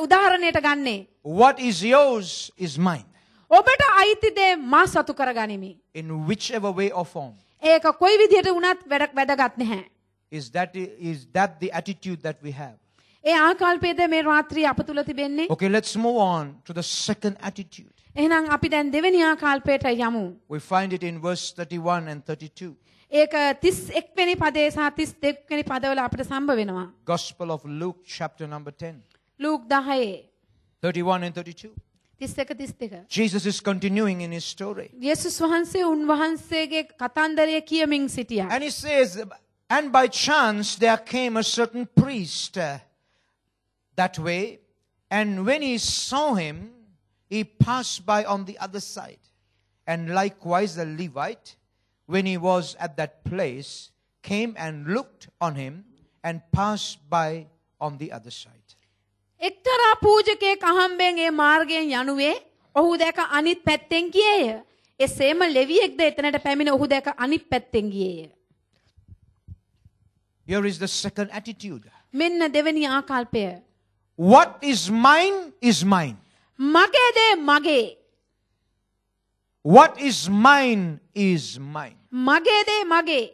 උදාහරණයට ගන්නේ. What is yours is mine. ඔබට අයිති දේ මා සතු කරගනිමි. In whichever way or form. ඒක කොයි විදිහට වුණත් වැදගත් නැහැ. Is that the attitude that we have? ඒ ආකල්පයද මේ රාත්‍රියේ අප තුල තිබෙන්නේ. Okay, let's move on to the second attitude. එහෙනම් අපි දැන් දෙවෙනි ආකල්පයට යමු. We find it in verse 31 and 32. ඒක 31 වෙනි පදයේ සහ 32 වෙනි පදවල අපිට සම්බ වෙනවා. Gospel of Luke, chapter number 10. Luke 10 31 and 32. 31 32. Jesus is continuing in his story. යේසුස් වහන්සේ උන්වහන්සේගේ කතන්දරය කියමින් සිටියා. And he says, and by chance there came a certain priest that way, and when he saw him, he passed by on the other side. And likewise the Levite, when he was at that place, came and looked on him and passed by on the other side. එක්තරා පූජකයෙක් අහම්බෙන් ඒ මාර්ගයෙන් යනුවේ ඔහු දැක අනිත් පැත්තෙන් ගියේය. එසේම ලෙවියෙක්ද එතනට පැමිණ ඔහු දැක අනිත් පැත්තෙන් ගියේය. Here is the second attitude. මෙන්න දෙවෙනි ආකල්පය. What is mine is mine. මගේ දේ මගේ. What is mine is mine. මගේ දේ මගේ.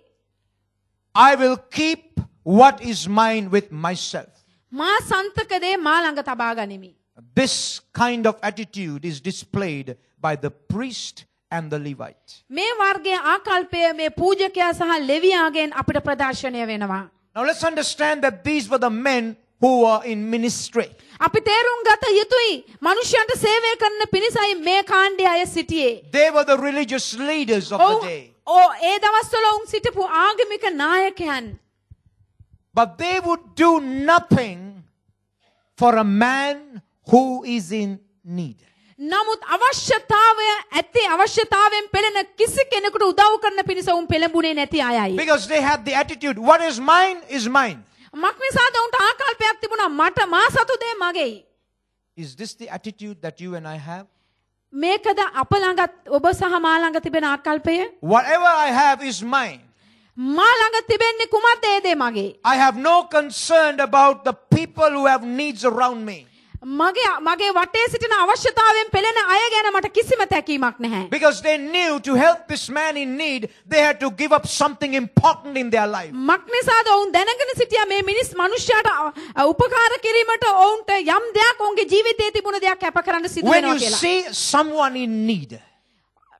I will keep what is mine with myself. මා සන්තක දේ මා ළඟ තබා ගනිමි. This kind of attitude is displayed by the priest and the Levite. මේ වර්ගයේ ආකල්පය මේ පූජකයා සහ ලෙවියාගෙන් අපිට ප්‍රදර්ශනය වෙනවා. Now let's understand that these were the men who were in ministry. අපි තේරුම් ගත යුතුයි මනුෂ්‍යයන්ට සේවය කරන පිණිසයි මේ කාණ්ඩයේ අය සිටියේ. They were the religious leaders of the day. ඒ දවස්වල උන් සිටපු ආගමික නායකයන්. But they would do nothing for a man who is in need. නමුත් අවශ්‍යතාවය ඇති අවශ්‍යතාවයෙන් පෙළෙන කිසි කෙනෙකුට උදව් කරන පිණිස උන් පෙළඹුණේ නැති අයයි. Because they had the attitude, what is mine is mine. මක්නිසාද උන්ට ආකල්පයක් තිබුණා මට මා සතු දේ මගේයි. Is this the attitude that you and I have? මේකද අප ළඟත් ඔබ සහ මා ළඟ තිබෙන ආකල්පය? Whatever I have is mine. මා ළඟ තිබෙන්නේ කුමක්ද ඒ දේ මගේ. I have no concern about the people who have needs around me. මගේ වටේ සිටින අවශ්‍යතාවයෙන් පෙළෙන අය ගැන මට කිසිම තැකීමක් නැහැ. Because they knew to help this man in need, they had to give up something important in their life. මක්නිසාද ඔවුන් දැනගෙන සිටියා මේ මිනිස් මිනිස්යාට උපකාර කිරීමට ඔවුන්ට යම් දෙයක් ඔවුන්ගේ ජීවිතයේ තිබුණ දෙයක් කැප කරන්න සිදු When වෙනවා you කියලා. see someone in need,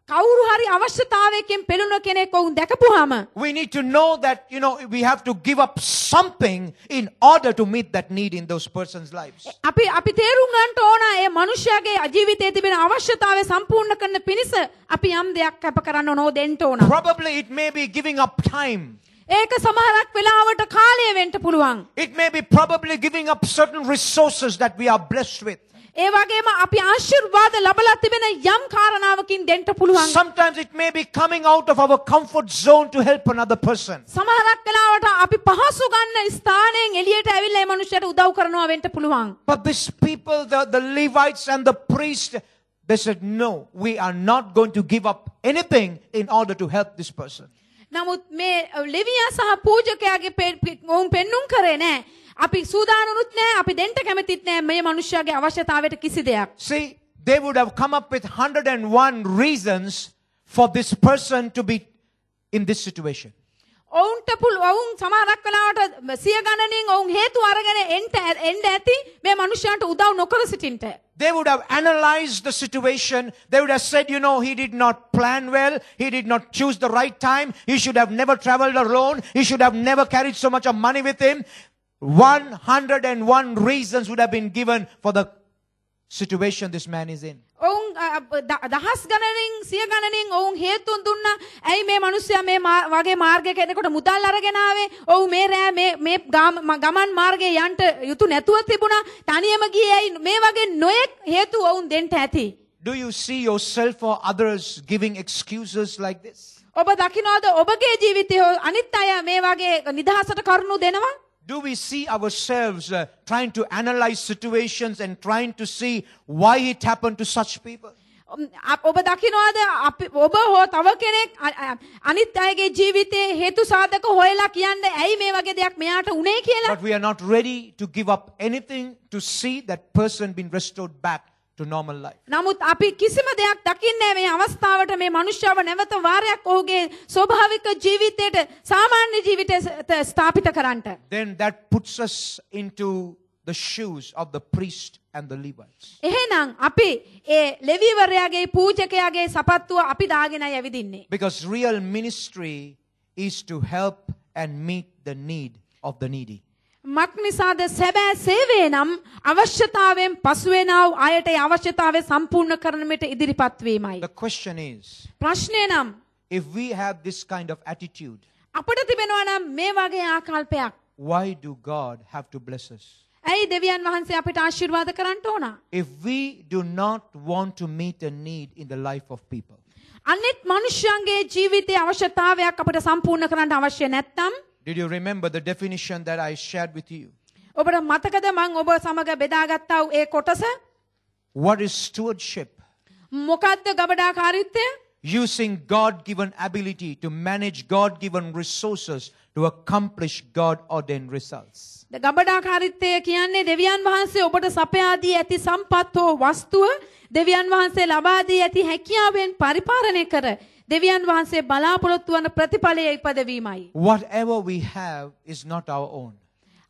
කවුරු හරි අවශ්‍යතාවයකින් පෙළුණු කෙනෙක් ඔවුන් දැකපුවාම we need to know that, we have to give up something in order to meet that need in those person's lives. අපි තේරුම් ගන්න ඕන ඒ මිනිස්යාගේ ජීවිතයේ තිබෙන අවශ්‍යතාවය සම්පූර්ණ කරන්න පිණිස අපි යම් දෙයක් කැප කරන්න ඕන දෙන්න ඕන. Probably it may be giving up time. ඒක සමහරක් වෙලාවට කාලය වෙන්න පුළුවන්. It may be probably giving up certain resources that we are blessed with. ඒ වගේම අපි ආශිර්වාද ලැබලා තිබෙන යම් කාරණාවකින් දෙන්න පුළුවන්. Sometimes it may be coming out of our comfort zone to help another person. සමහරක් වෙලාවට අපි පහසු ගන්න ස්ථානයෙන් එළියට ඇවිල්ලා මේ මිනිහට උදව් කරනවා වෙන්න පුළුවන්. But these people, the Levites and the priest, they said, no, we are not going to give up anything in order to help this person. නමුත් මේ ලෙවියා සහ පූජකයාගේ ඔවුන් පෙන්눔 කරේ නෑ. අපි සූදානුනුත් නෑ අපි දෙන්න කැමතිත් නෑ මේ මිනිස්යාගේ අවශ්‍යතාවයට කිසි දෙයක්. See, they would have come up with 101 reasons for this person to be in this situation. ඔවුන්ට ඔවුන් සමහරක් වෙලාවට සිය ගණනින් ඔවුන් හේතු අරගෙන එන්න ඇති මේ මිනිස්යාට උදව් නොකර සිටින්න. They would have analyzed the situation. They would have said, he did not plan well. He did not choose the right time. He should have never traveled alone. He should have never carried so much of money with him. 101 reasons would have been given for the situation this man is in. ඔවුන් දහස් ගණනින් සිය ගණනින් ඔවුන් හේතුන් දුන්නා. ඇයි මේ මිනිස්සයා මේ වගේ මාර්ගයක එනකොට මුදල් අරගෙන ආවේ? ඔව් මේ රෑ මේ ගමන් මාර්ගයේ යන්න යුතු නැතුව තිබුණා. තනියම ගියේ ඇයි? මේ වගේ නොයෙක් හේතු ඔවුන් දෙන්න ඇති. Do you see yourself or others giving excuses like this? ඔබ දකින්නවද ඔබගේ ජීවිතයේ අනිත් අය මේ වගේ නිදහසට කරුණු දෙනවා? Do we see ourselves trying to analyze situations and trying to see why it happened to such people? ඔබ දකින්නවද ඔබ හෝ තව කෙනෙක් අනිත් අයගේ ජීවිතයේ හේතු සාධක හොයලා කියන්නේ ඇයි මේ වගේ දෙයක් මෙයාට උනේ කියලා? But we are not ready to give up anything to see that person being restored back to normal life. නමුත් අපි කිසිම දෙයක් දකින්නේ මේ අවස්ථාවට මේ මිනිස්යාව නැවත වාරයක් ඔහුගේ ස්වභාවික ජීවිතයට සාමාන්‍ය ජීවිතයට ස්ථාපිත කරන්නට. Then that puts us into the shoes of the priest and the Levites. එහෙනම් අපි ඒ ලෙවිවරයාගේ පූජකයාගේ සපත්තුව අපි දාගෙනයි ඇවිදින්නේ. Because real ministry is to help and meet the need of the needy. මක්නිසාද සැබෑ සේවය නම් අවශ්‍යතාවයෙන් පසුවෙනා වූ අයට ඒ අවශ්‍යතාවය සම්පූර්ණ කරන්නට ඉදිරිපත් වීමයි. The question is, ප්‍රශ්නය නම් if we have this kind of attitude, අපට තිබෙනවා නම් මේ වගේ ආකල්පයක් why do God have to bless us? ඇයි දෙවියන් වහන්සේ අපිට ආශිර්වාද කරන්න ඕන? If we do not want to meet a need in the life of people, අනිත් මනුෂ්‍යයන්ගේ ජීවිතයේ අවශ්‍යතාවයක් අපිට සම්පූර්ණ කරන්න අවශ්‍ය නැත්නම්, did you remember the definition that I shared with you? ඔබට මතකද මම ඔබ සමග බෙදාගත්තා වූ ඒ කොටස? What is stewardship? මොකද්ද ගබඩාකාරීත්වය? Using God-given ability to manage God-given resources to accomplish God-ordained results. ගබඩාකාරීත්වය කියන්නේ දෙවියන් වහන්සේ ඔබට සපයා දී ඇති සම්පත් හෝ වස්තුව දෙවියන් වහන්සේ ලබා දී ඇති හැකියාවෙන් පරිපාලනය කර දෙවියන් වහන්සේ බලාපොරොත්තු වන ප්‍රතිඵලය ඉපදවීමයි. Whatever we have is not our own.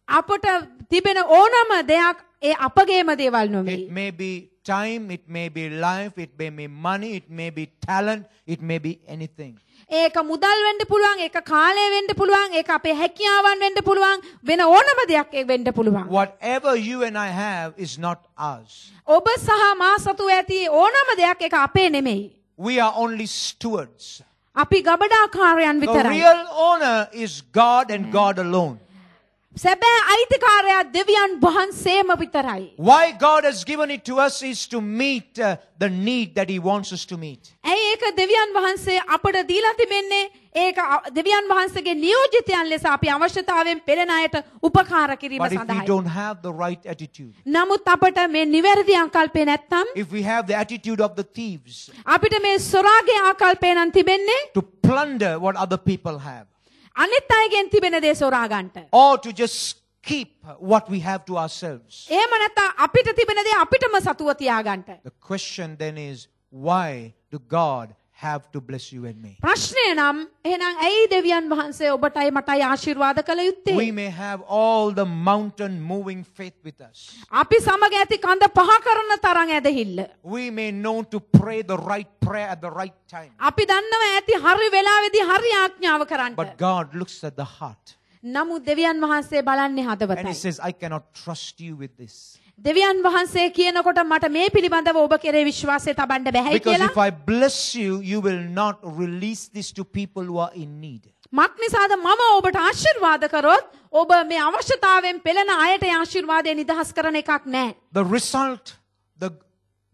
අපට තිබෙන ඕනම දෙයක් ඒ අපගේම දේවල් නොවේ. It may be time, it may be life, it may be money, it may be talent, it may be anything. ඒක මුදල් වෙන්න පුළුවන්, ඒක කාලය වෙන්න පුළුවන්, ඒක අපේ හැකියාවන් වෙන්න පුළුවන්, වෙන ඕනම දෙයක් ඒක වෙන්න පුළුවන්. Whatever you and I have is not ours. ඔබ සහ මා සතු ඇති ඕනම දෙයක් ඒක අපේ නෙමෙයි. We are only stewards. අපි ගබඩාකාරයන් The විතරයි. real owner is God and God alone. සැබෑ අයිතිකාරයා දෙවියන් වහන්සේම විතරයි. Why God has given it to us is to meet the need that He wants us to meet. ඇයි ඒක දෙවියන් වහන්සේ අපට දීලා තිබෙන්නේ? ඒක දෙවියන් වහන්සේගේ නියෝජිතයන් ලෙස අපි අවශ්‍යතාවයෙන් පෙළෙන අයට උපකාර කිරීම But if we සඳහායි. don't have the right attitude, නමුත් අපට මේ නිවැරදි ආකල්පය නැත්තම්, if we have the attitude of the thieves, අපිට මේ සොරාගේ ආකල්පය නම් තිබෙන්නේ to plunder what other people have, අනිත් අයගෙන් තිබෙන දේ සොරා ගන්නට. or to just keep what we have to ourselves. එහෙම නැත්නම් අපිට තිබෙන දේ අපිටම සතුව තියා ගන්නට. The question then is, why do God have to bless you and me? ප්‍රශ්නය නම් එහෙනම් ඇයි දෙවියන් වහන්සේ ඔබටයි මටයි ආශිර්වාද කළ යුත්තේ? We may have all the mountain moving faith with us. අපි සමග ඇති කඳ පහ කරන තරම් ඇදහිල්ල. We may know to pray the right prayer at the right time. අපි දන්නවා ඇති හරි වෙලාවේදී හරි ආඥාව කරන්න. But God looks at the heart නමුත් දෙවියන් වහන්සේ බලන්නේ and He හදවතයි. says, I cannot trust you with this. දෙවියන් වහන්සේ කියනකොට මට මේ පිළිබඳව ඔබ කෙරේ විශ්වාසය තබන්න බැහැයි Because කියලා. if I bless you, you will not release this to people who are in need. මක්නිසාද මම ඔබට ආශිර්වාද කරොත් ඔබ මේ අවශ්‍යතාවයෙන් පෙළෙන අයට ඒ ආශිර්වාදය නිදහස් කරන එකක් නැහැ. The result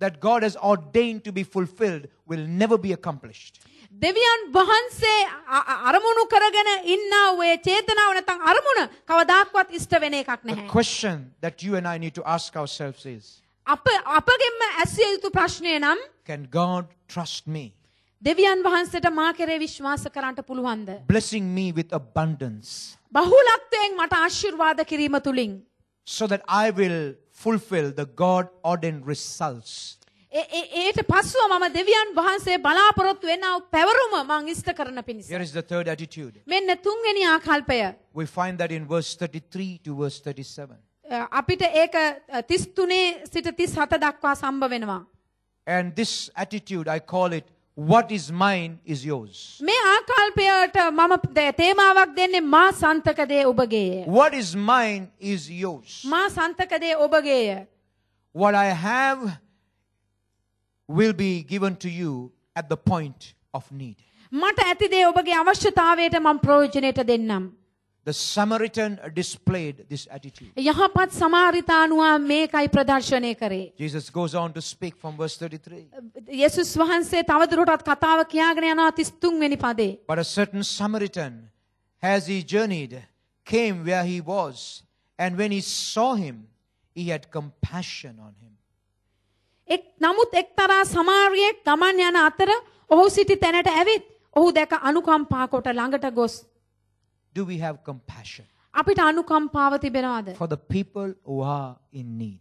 that God has ordained to be fulfilled will never be accomplished. දෙවියන් වහන්සේ අරමුණු කරගෙන ඉන්නා ඔය චේතනාව නැත්නම් අරමුණ කවදාක්වත් ඉෂ්ට වෙන එකක් The නැහැ. question that you and I need to ask ourselves is, අපගෙන්ම ඇසිය යුතු ප්‍රශ්නය නම් can God trust me, දෙවියන් වහන්සේට මා කෙරේ විශ්වාස කරන්න පුළුවන්ද? blessing me with abundance, බහුලත්වයෙන් මට ආශිර්වාද කිරීම තුලින් so that I will fulfill the God-ordained results? ඒට පස්සුව මම දෙවියන් වහන්සේ බලාපොරොත්තු වෙනා වූ පැවරුම මං ඉෂ්ට කරන පිණිස. Here is the third attitude. මෙන්න තුන්වෙනි ආකල්පය. We find that in verse 33 to verse 37. අපිට ඒක 33 සිට 37 දක්වා සම්බ වෙනවා. And this attitude, I call it, what is mine is yours. මේ ආකල්පයට මම තේමාවක් දෙන්නේ මා සන්තක දේ ඔබගේය. What is mine is yours. මා සන්තක දේ ඔබගේය. What I have will be given to you at the point of need. මට ඇති දේ ඔබගේ අවශ්‍යතාවයට මම ප්‍රයෝජනෙට දෙන්නම්. The Samaritan displayed this attitude. යහපත් සමාරිතානුවා මේකයි ප්‍රදර්ශනය කරේ. Jesus goes on to speak from verse 33. යේසුස් වහන්සේ තවදුරටත් කතාව කියාගෙන යනවා 33 වෙනි පදේ. But a certain Samaritan, as he journeyed, came where he was, and when he saw him, he had compassion on him. නමුත් එක්තරා සමාරියෙක් ගමන් යන අතර ඔහු සිටි තැනට ඇවිත් ඔහු දැක අනුකම්පා කොට ළඟට ගොස්. Do we have compassion අපිට අනුකම්පාව තිබෙනවද? for the people who are in need?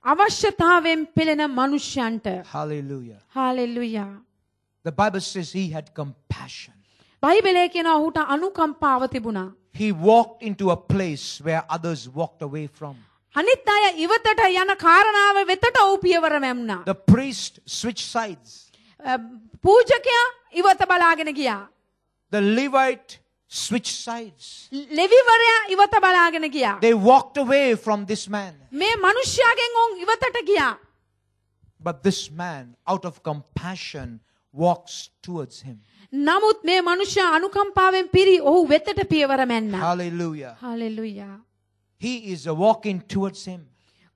අවශ්‍යතාවයෙන් පෙළෙන මනුෂ්‍යයන්ට. Hallelujah. Hallelujah. The Bible says he had compassion. බයිබලයේ කියනවා ඔහුට අනුකම්පාව තිබුණා. He walked into a place where others walked away from. අනිත් අය ඉවතට යන කාරණාව වෙතට ඔහු පියවර මැමුණා. The priest switched sides. පූජකයා ඉවත බලාගෙන ගියා. The Levite switched sides. ලෙවිවරයා ඉවත බලාගෙන ගියා. They walked away from this man. මේ මිනිස්යාගෙන් ඔවුන් ඉවතට ගියා. But this man, out of compassion, walks towards him. නමුත් මේ මිනිස්යා අනුකම්පාවෙන් පිරි ඔහු වෙතට පියවර මැන්නා. Hallelujah. Hallelujah. He is walking towards him.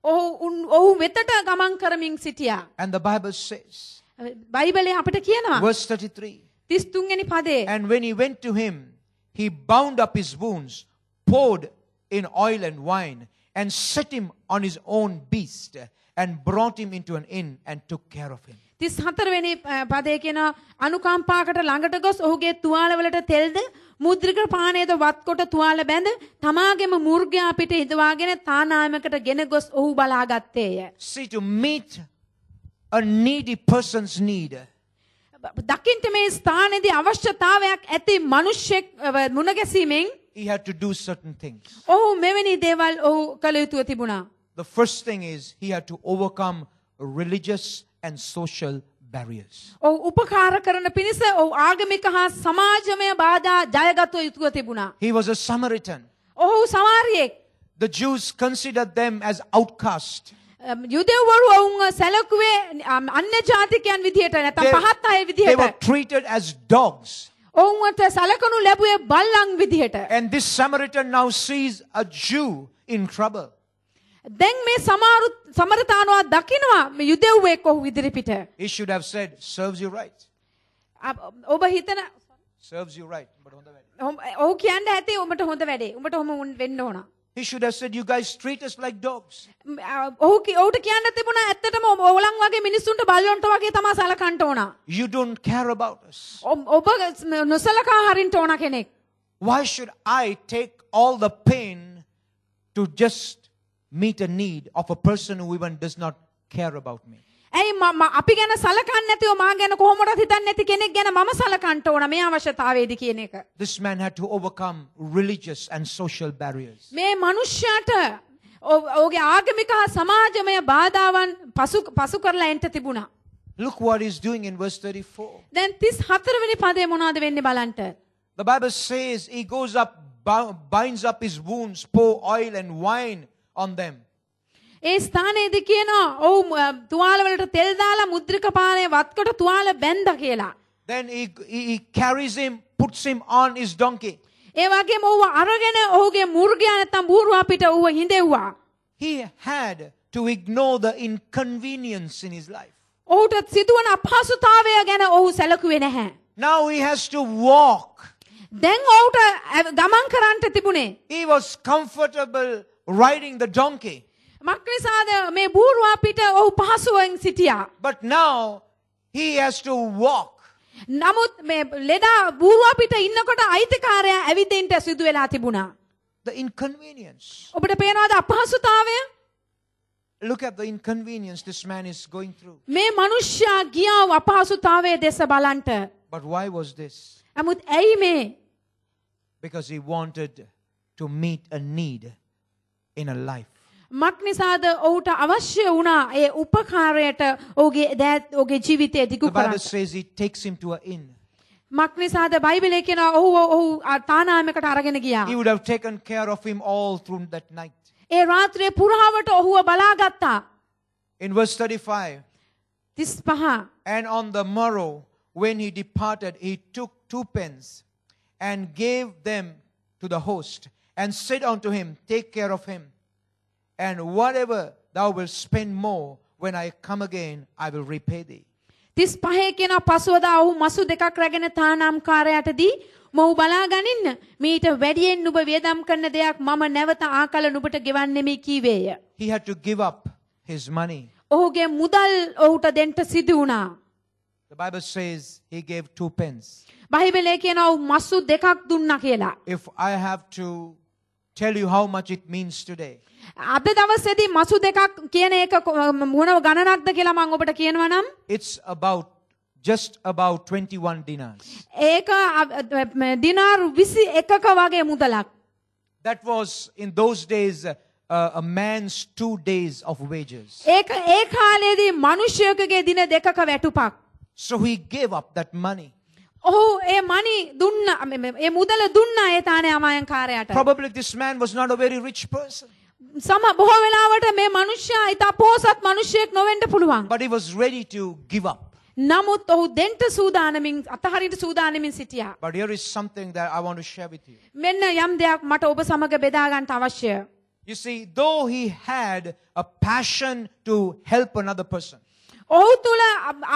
ඔහු වෙතට ගමන් කරමින් සිටියා. And the Bible says, බයිබලයේ අපිට කියනවා verse 33, 33 වෙනි පදේ. and when he went to him, he bound up his wounds, poured in oil and wine, and set him on his own beast, and brought him into an inn and took care of him. 34 වෙනි පදේ කියන අනුකම්පාවකට ළඟට ගොස් ඔහුගේ තුවාලවලට තෙල්ද මුද්‍රික පානයද වත්කොට තුවාල බැඳ තමාගේම මුර්ගයා පිට හිඳවාගෙන තානායමකට ගෙන ගොස් ඔහු බලාගත්තේය. See, to meet a needy person's need, දකින්ට මේ ස්ථානයේදී අවශ්‍යතාවයක් ඇති මිනිහෙක් මුණ ගැසීමෙන් he had to do certain things. ඔහු මෙවැනි දේවල් ඔහු කළ යුතුව තිබුණා. The first thing is he had to overcome religious and social barriers. ඔහු උපකාර කරන පිණිස ඔහු ආගමික හා සමාජමය බාධා ජයගත යුතුව තිබුණා. He was a Samaritan. ඔහු සමාරියෙක්. The Jews considered them as outcasts. යුදෙව්වරු ඔවුන් සැලකුවේ අන්‍ය ජාතිකයන් විදිහට නැත්නම් පහත් අය They were විදිහට. treated as dogs. ඔවුන්ට සැලකනු ලැබුවේ බල්ලන් විදිහට. And this Samaritan now sees a Jew in trouble. දැන් මේ සමරතානුවා දකිනවා මේ යුදෙව්වෙක් ඔහු ඉදිරිපිට. He should have said, serves you right. ඔබ හිතන Serves you right. But on the way. ඔහු කියන්න ඇති උඹට හොඳ වැඩේ. උඹට ඔහොම වෙන්න ඕන. He should have said, you guys treat us like dogs. ඔහුට කියන්න තිබුණා ඇත්තටම ඔයගොල්ලන් වගේ මිනිස්සුන්ට බල්ලොන්ට වගේ තමයි සලකන්න ඕන. You don't care about us. ඔබ නොසලකා හරින්න ඕන කෙනෙක්. Why should I take all the pain to just meet a need of a person who even does not care about me? ඇයි අපි ගැන සලකන්නේ නැතිව මා ගැන කොහොමද හිතන්නේ නැති කෙනෙක් ගැන මම සලකන්න ඕන මේ අවශ්‍යතාවයේදී කියන එක. This man had to overcome religious and social barriers. මේ මිනිස්යාට ඔහුගේ ආගමික හා සමාජමය බාධාවන් පසු කරලා එන්න තිබුණා. Look what he's doing in verse 34. දැන් 34 වෙනි පදේ මොනවද වෙන්නේ බලන්න. The Bible says he goes up, binds up his wounds, pour oil and wine on them. ඒ ස්ථානයේදී කියනවා ඔව් තුවාල වලට තෙල් දාලා මුද්‍රික පානය වත්කොට තුවාල බැඳ කියලා. Then he carries him, puts him on his donkey. ඒ වගේම ඔහුව අරගෙන ඔහුගේ මුර්ගයා නැත්නම් බූරුවා පිට ඔහුව හිඳෙව්වා. He had to ignore the inconvenience in his life. ඔහුට සිදුවන අපහසුතාවය ගැන ඔහු සැලකුවේ නැහැ. Now he has to walk. දැන් ඔහුට ගමන් කරන්න තිබුණේ. He was comfortable riding the donkey. මක්නිසාද මේ බූරුවා පිට ඔහු පහසුවෙන් සිටියා. But now he has to walk. නමුත් මේ ලෙඩා බූරුවා පිට ඉන්නකොට අයිතිකාරයා ඇවිදින්න සිදු වෙලා තිබුණා. The inconvenience. ඔබට පේනවද අපහසුතාවය? Look at the inconvenience this man is going through. මේ මිනිස්සයා ගියා අපහසුතාවයේ දෙස බලන්න. But why was this? නමුත් ඇයි මේ? Because he wanted to meet a need in a life. මක්නිසාද ඔහුට අවශ්‍ය වුණා ඒ උපකාරයට ඔහුගේ ජීවිතය දිගු The Bible කරන්න. says he takes him to an inn. මක්නිසාද බයිබලයේ කියනවා ඔහු තානායමකට අරගෙන ගියා. He would have taken care of him all through that night. ඒ රාත්‍රියේ පුරාවට ඔහුව බලාගත්තා. In verse 35, 35 and on the morrow when he departed, he took 2 pence and gave them to the host and said unto him, take care of him. And whatever thou wilt spend more, when I come again, I will repay thee. 35 කියන පසුවදා ඔහු මසු දෙකක් රැගෙන තානාම්කාරයාට දී මොහු බලා ගනින්න මීට වැඩියෙන් නුඹ වියදම් කරන දෙයක් මම නැවත ආකල නුඹට ගෙවන්නෙමි කීවේය. He had to give up his money. ඔහුගේ මුදල් ඔහුට දෙන්න සිදු වුණා. The Bible says he gave 2 pence. බයිබලයේ කියනවා ඔහු මසු දෙකක් දුන්නා කියලා. If I have to tell you how much it means today, අද දවසේදී මසු දෙකක් කියන එක මොන ගණනක්ද කියලා මම ඔබට කියනවා නම් it's just about 21 dinars. ඒක දිනාරු 21ක වගේ මුදලක්. That was in those days a man's 2 days of wages. ඒක ඒ කාලේදී මිනිසෙකුගේ දින දෙකක වැටුපක්. So he gave up that money. ඔහු ඒ මනි දුන්නා ඒ මුදල දුන්නා ඒ තානේ අමායන්කාරයාට. Probably this man was not a very rich person, බොහෝ වෙලාවට මේ මිනිසයා ඊට පොහොසත් මිනිසෙක් නොවෙන්න පුළුවන්. but he was ready to give up. නමුත් ඔහු දෙන්න සූදානමින් අතහරින්න සූදානමින් සිටියා. But here is something that I want to share with you. මෙන්න යම් දෙයක් මට ඔබ සමග බෙදා ගන්න අවශ්‍යයි. You see, though he had a passion to help another person, ඔහු තුල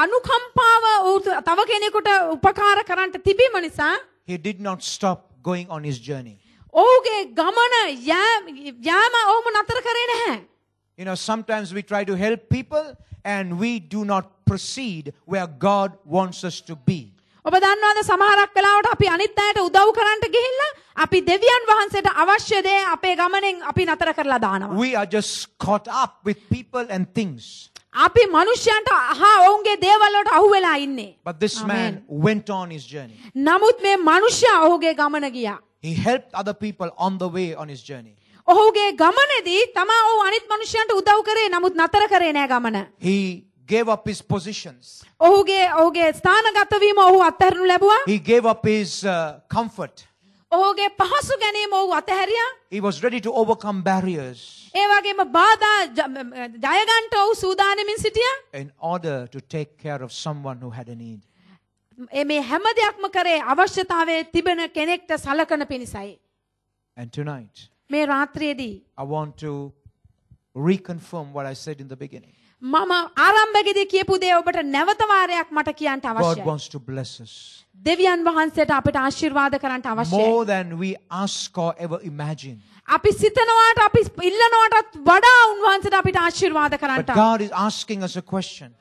අනුකම්පාව ඔහු තව කෙනෙකුට උපකාර කරන්න තිබීම නිසා he did not stop going on his journey. ඔහුගේ ගමන යාම ඔහුම නතර කරේ නැහැ. You know, sometimes we try to help people and we do not proceed where God wants us to be. ඔබ දන්නවද සමහරක් වෙලාවට අපි අනිත් අයට උදව් කරන්න ගිහිල්ලා අපි දෙවියන් වහන්සේට අවශ්‍ය දේ අපේ ගමනෙන් අපි නතර කරලා දානවා. We are just caught up with people and things. අපි මිනිස්යන්ට ඔවුන්ගේ දේවල් වලට අහු වෙලා ඉන්නේ. But this man went on his journey. නමුත් මේ මිනිසයා ඔහුගේ ගමන ගියා. He helped other people on the way on his journey. ඔහුගේ ගමනේදී තමා ඔහු අනිත් මිනිස්යන්ට උදව් කරේ නමුත් නතර කරේ නෑ ගමන. He gave up his positions. ඔහුගේ ස්ථානගත වීම ඔහු අත්හැරනු ලැබුවා. He gave up his comfort. ඔහුගේ පහසු ගැනීම ඔහු අත්හැරියා. He was ready to overcome barriers ඒ වගේම බාධා ජය ගන්නට ඔහු සූදානමින් සිටියා. in order to take care of someone who had a need. මේ හැම දෙයක්ම කරේ අවශ්‍යතාවයේ තිබෙන කෙනෙක්ට සලකන පිණිසයි. And tonight, මේ රාත්‍රියේදී I want to reconfirm what I said in the beginning. මම ආරම්භයේදී කියපු දේ ඔබට නැවත වාරයක් මට කියන්න God අවශ්‍යයි. wants to bless us දෙවියන් වහන්සේට අපිට ආශිර්වාද කරන්න අවශ්‍යයි. more than we ask or ever imagine. අපි සිතනවාට අපි ඉල්ලනවාටත් වඩා උන්වහන්සේට අපිට ආශිර්වාද But කරන්න. God is asking us a question.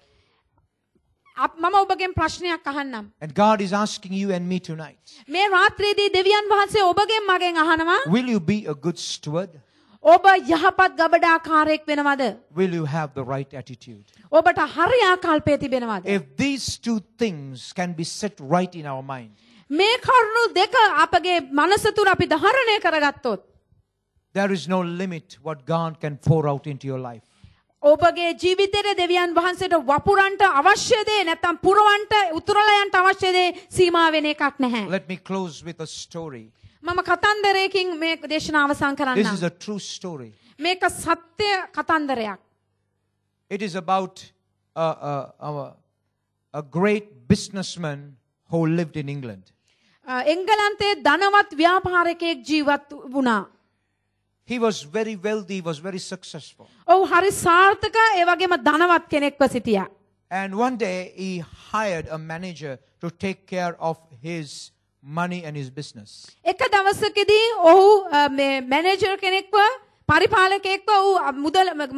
මම ඔබගෙන් ප්‍රශ්නයක් අහන්නම්. And God is asking you and me tonight. මේ රාත්‍රියේදී දෙවියන් වහන්සේ ඔබගෙන් මගෙන් අහනවා Will you be a good steward? ඔබ යහපත් ගබඩාකාරයෙක් වෙනවද? Will you have the right attitude? ඔබට හරි ආකල්පය තිබෙනවද? If these two things can be set right in our mind, මේ කරුණු දෙක අපගේ මනස තුර අපි ධාරණය කරගත්තොත් there is no limit what God can pour out into your life. ඔබගේ ජීවිතයේ දෙවියන් වහන්සේට වපුරන්ට අවශ්‍ය දේ නැත්නම් පුරවන්ට උතුරලා යන්න අවශ්‍ය දේ සීමා වෙන එකක් නැහැ. Let me close with a story. මම කතන්දරයකින් මේ දේශනාව අවසන් This is කරන්නම්. a true story. මේක සත්‍ය කතන්දරයක්. It is about a great businessman who lived in England. එංගලන්තයේ ධනවත් ව්‍යාපාරිකයෙක් ජීවත් වුණා. He was very wealthy, he was very successful. ඔව් හරි සාර්ථක ඒ වගේම ධනවත් කෙනෙක්ව සිටියා. And one day he hired a manager to take care of his money and his business. එක දවසකදී ඔහු මේ මැනේජර් කෙනෙක්ව පරිපාලකයෙක්ව ඔහු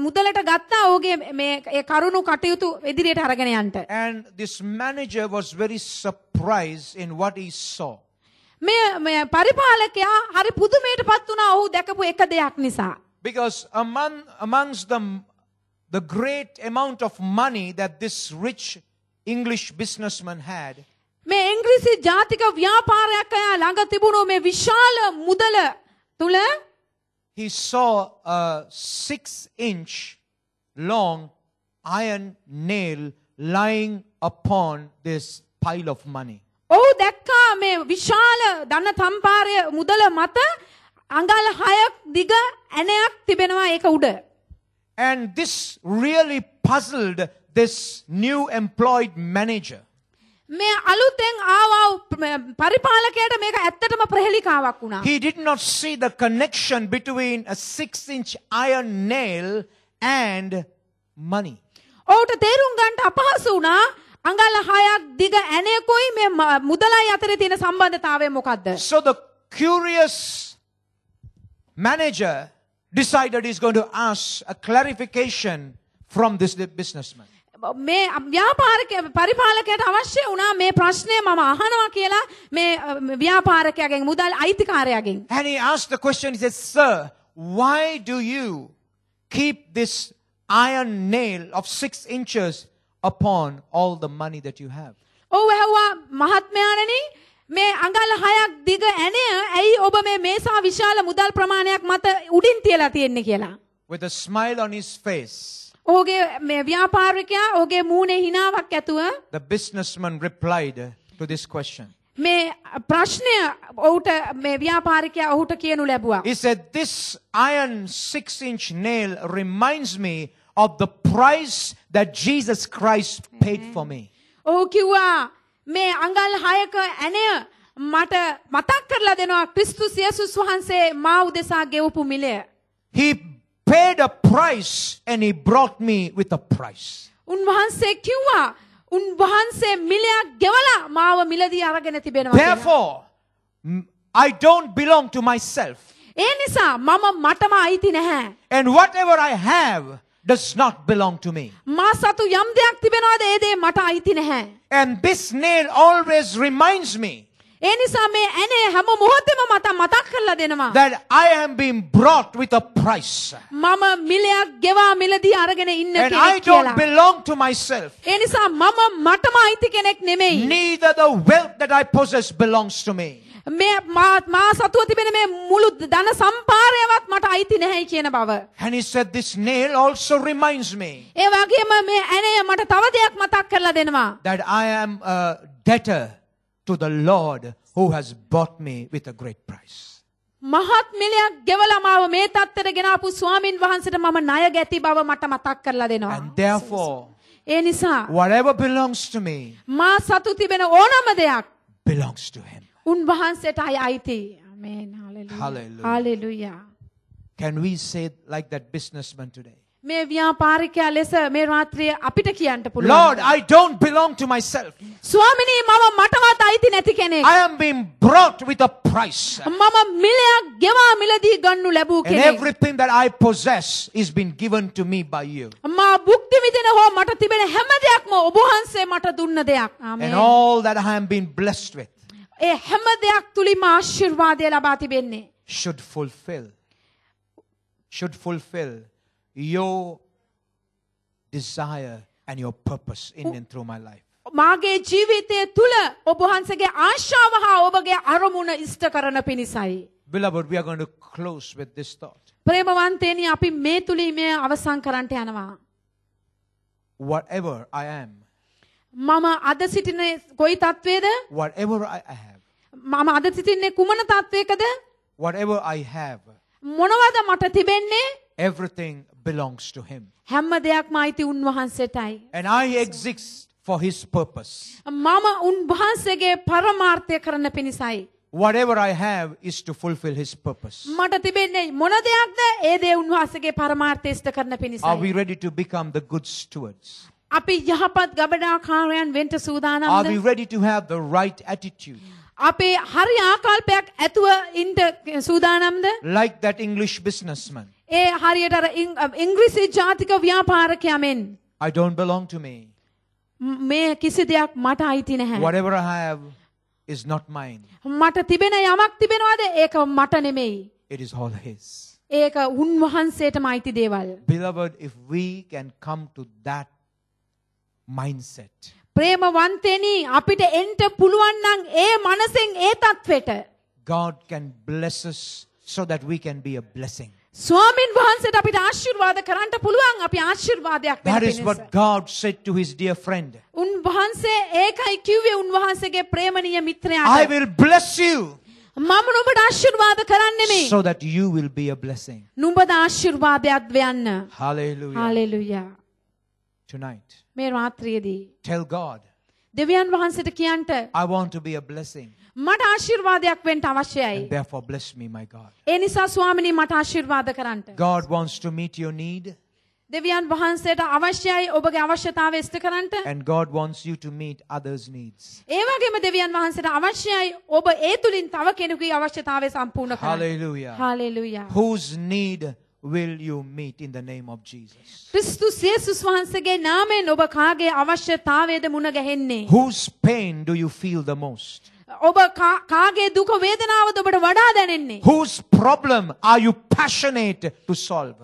මුදලට ගත්තා ඔහුගේ මේ ඒ කරුණු කටයුතු ඉදිරියට අරගෙන යන්න. And this manager was very surprised in what he saw. මේ පරිපාලකයා හරි පුදුමයටපත් වුණා ඔහු දැකපු එක දෙයක් නිසා. Because amongst the great amount of money that this rich English businessman had, මේ ඉංග්‍රීසි ජාතික ව්‍යාපාරයකයා ළඟ තිබුණු මේ විශාල මුදල තුල he saw a 6-inch long iron nail lying upon this pile of money. ඔහු දැක්කා මේ විශාල ධන සම්භාරය මුදල මත අඟල් 6ක් දිග ඇණයක් තිබෙනවා ඒක උඩ. And this really puzzled this new employed manager. මේ අලුතෙන් ආව පරිපාලකයාට මේක ඇත්තටම ප්‍රහෙලිකාවක් වුණා. He did not see the connection between a 6-inch iron nail and money. ඔහුට තේරුම් ගන්නට අපහසු වුණා අඟල් 6ක් දිග ඇණයකුයි මේ මුදලයි අතරේ තියෙන සම්බන්ධතාවය මොකද්ද? So the curious manager decided he's going to ask a clarification from this businessman. මේ පරිපාලකයාට අවශ්‍ය වුණා මේ ප්‍රශ්නය මම අහනවා කියලා මේ ව්‍යාපාරිකයාගෙන් මුදල් අයිතිකාරයාගෙන්. And he asked the question, he said, "Sir, why do you keep this iron nail of 6 inches upon all the money that you have?" ඔව් ඇහුවා මහත්මයාණනි මේ අඟල් 6ක් දිග ඇණය ඇයි ඔබ මේ මේසා විශාල මුදල් ප්‍රමාණයක් මත උඩින් තියලා තියෙන්නේ කියලා. with a smile on his face. ඔහුගේ මේ ව්‍යාපාරිකයා ඔහුගේ මූණේ හිනාවක් ඇතුව The businessman replied to this question. මේ ප්‍රශ්නය ඔහුට මේ ව්‍යාපාරිකයා ඔහුට කියනු ලැබුවා. He said, this iron 6-inch nail reminds me of the price that Jesus Christ paid for me. ඔහු කිව්වා මේ අඟල් 6ක ඇණය මට මතක් කරලා දෙනවා ක්‍රිස්තුස් යේසුස් වහන්සේ මා උදෙසා ගෙවපු මිලය. He paid a price and he brought me with a price. උන්වහන්සේ කිව්වා උන්වහන්සේ මිලයක් ගෙවලා මාව මිලදී අරගෙන තිබෙනවා කියලා. Therefore, I don't belong to myself. ඒ නිසා මම මටම අයිති නැහැ. And whatever I have does not belong to me. මා සතු යම් දෙයක් තිබෙනවාද ඒ දේ මට අයිති නැහැ. And this nail always reminds me ඒ නිසා මේ ඇනේ හැම මොහොතෙම මට මතක් කරලා දෙනවා that I am being brought with a price. මම මිලයක් ගෙවා මිලදී අරගෙන ඉන්න And I කෙනෙක් don't කියලා. belong to myself. ඒ නිසා මම මටම අයිති කෙනෙක් නෙමෙයි. Neither the wealth that I possess belongs to me. මේ මා සතුව තිබෙන මේ මුළු ධන සම්පාරයවත් මට අයිති නැහැයි කියන බව. And he said, this nail also reminds me ඒ වගේම මේ ඇනේ මට තව දෙයක් මතක් කරලා දෙනවා. that I am a debtor to the Lord who has bought me with a great price. මහත් මිලයක් ගෙවලා මාව මේ තත්ත්වයට ගෙනාපු ස්වාමින් වහන්සේට මම ණය ගැති බව මට මතක් කරලා දෙනවා. And therefore, ඒ නිසා whatever belongs to me මා සතු තිබෙන ඕනම දෙයක් belongs to him. උන්වහන්සේටයි අයිති. ආමේන්. හalleluya. Hallelujah. හalleluya. Can we say it like that businessman today? මේ ව්‍යාපාරිකයා ලෙස මේ රාත්‍රියේ අපිට කියන්න පුළුවන්. Lord, I don't belong to myself. ස්වාමිනී මම මටවත් අයිති නැති කෙනෙක්. I am being brought with a price. මම මිලයක් ගෙවා මිලදී ගන්නු ලැබූ And කෙනෙක්. everything that I possess is being given to me by you. මා භුක්ති විඳින හෝ මට තිබෙන හැම දෙයක්ම ඔබ වහන්සේ මට දුන්න දෙයක්. And ආමේන්. all that I am being blessed with ඒ හැම දෙයක් තුලින්ම ආශිර්වාදය ලබා තිබෙන්නේ. should fulfill your desire and your purpose in and through my life. මාගේ ජීවිතය තුල ඔබ වහන්සේගේ ආශාව හා ඔබගේ අරමුණ ඉෂ්ට කරන පිණිසයි. Beloved, we are going to close with this thought. ප්‍රේමවන්තයනි අපි මේ තුලින් මේ අවසන් කරන්නට යනවා. Whatever I am, මම අද සිටින කොයි තත්වයේද? whatever I have, මම අද සිටින්නේ කුමන තත්වයකද? whatever I have, මොනවද මට තිබෙන්නේ? everything belongs to him. හැම දෙයක්ම අයිති උන්වහන්සේටයි. And I exist for his purpose. මම උන්වහන්සේගේ පරමාර්ථය කරන පිණිසයි. Whatever I have is to fulfill his purpose. මට තිබෙන්නේ මොන දෙයක්ද? ඒ දේ උන්වහන්සේගේ පරමාර්ථය ඉෂ්ට කරන Are පිණිසයි. we ready to become the good stewards? අපි යහපත් ගබඩාකාරයන් වෙන්න Are සූදානම්ද? we ready to have the right attitude? අපේ හරි ආකල්පයක් ඇතුව ඉන්න සූදානම්ද? Like that English businessman. ඒ හරියට අර ඉංග්‍රීසි ජාතික ව්‍යාපාරිකයා මෙන් I don't belong to me. මේ කිසි දෙයක් මට අයිති නැහැ. Whatever I have is not mine. මට තිබෙන යමක් තිබෙනවද? ඒක මට නෙමෙයි. It is all his. ඒක උන්වහන්සේටම අයිති දේවල්. Beloved, if we can come to that mindset, ප්‍රේමවන්තෙනි අපිට එන්න පුළුවන් නම් ඒ මනසෙන් ඒ තත්වෙට God can bless us so that we can be a blessing. ස්වාමින් වහන්සේට අපිට ආශිර්වාද කරන්න පුළුවන් අපි ආශිර්වාදයක් වෙන්න That is පිණිස. what God said to his dear friend. උන්වහන්සේ ඒකයි කිව්වේ උන්වහන්සේගේ ප්‍රේමණීය I මිත්‍රයාට. will bless you මම නුඹට ආශිර්වාද කරන්නෙමි. so that you will be a blessing. නුඹට ආශිර්වාදයක් වෙන්න. Hallelujah. හalleluya. Tonight, මේ රාත්‍රියේදී tell God, දෙවියන් වහන්සේට කියන්න I want to be a blessing. මට ආශිර්වාදයක් වෙන්න අවශ්‍යයි. And therefore bless me, my God. ඒ නිසා ස්වාමිනී මට ආශිර්වාද කරන්න. God wants to meet your need, දෙවියන් වහන්සේට අවශ්‍යයි ඔබගේ අවශ්‍යතාවය ඉෂ්ට කරන්න. and God wants you to meet others' needs. ඒ වගේම දෙවියන් වහන්සේට අවශ්‍යයි ඔබ ඒ තුලින් තව කෙනෙකුගේ අවශ්‍යතාවය සම්පූර්ණ කරන්න. Hallelujah. Hallelujah. Whose need will you meet in the name of Jesus? ක්‍රිස්තුස් යේසුස් වහන්සේගේ නාමයෙන් ඔබ කාගේ අවශ්‍යතාවයද මුණ ගැහෙන්නේ? Whose pain do you feel the most? ඔබ කාගේ දුක වේදනාවද ඔබට වඩා දැනෙන්නේ? Whose problem are you passionate to solve?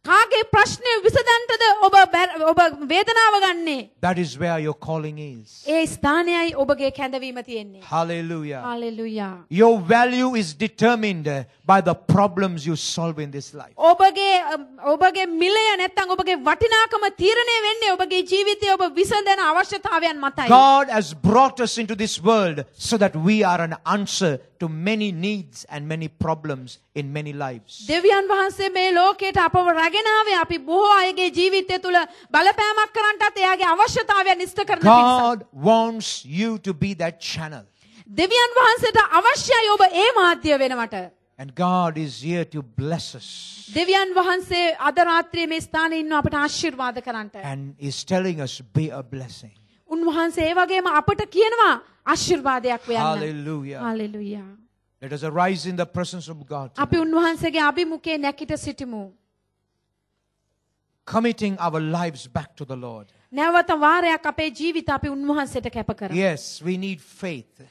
කාගේ ප්‍රශ්නේ විසඳන්නද ඔබ වේදනාව ගන්නේ? That is where your calling is. ඒ ස්ථානයයි ඔබගේ කැඳවීම තියෙන්නේ. Hallelujah. Hallelujah. Your value is determined by the problems you solve in this life. ඔබගේ මිලය නැත්නම් ඔබගේ වටිනාකම තීරණය වෙන්නේ ඔබගේ ජීවිතයේ ඔබ විසඳන අවශ්‍යතාවයන් මතයි. God has brought us into this world so that we are an answer to many needs and many problems in many lives. දෙවියන් වහන්සේ මේ ලෝකයට අපව රැගෙන ආවේ අපි බොහෝ අයගේ ජීවිතය තුළ බලපෑමක් කරන්නටත් එයාගේ අවශ්‍යතාවයන් ඉෂ්ට කරන පිණිස. God wants you to be that channel. දෙවියන් වහන්සේට අවශ්‍යයි ඔබ ඒ මාධ්‍ය වෙනවට. And God is here to bless us. දෙවියන් වහන්සේ අද රාත්‍රියේ මේ ස්ථානයේ ඉන්න අපට ආශිර්වාද කරන්නට. And is telling us be a blessing. උන්වහන්සේ ඒ වගේම අපට කියනවා ආශිර්වාදයක් වෙන්න. Hallelujah. Hallelujah. Let us arise in the presence of God. අපි උන්වහන්සේගේ අභිමුඛයේ නැකිට සිටිමු. Committing our lives back to the Lord. නැවත වාරයක් අපේ ජීවිත අපි උන්වහන්සේට කැප කරමු. Yes, we need faith.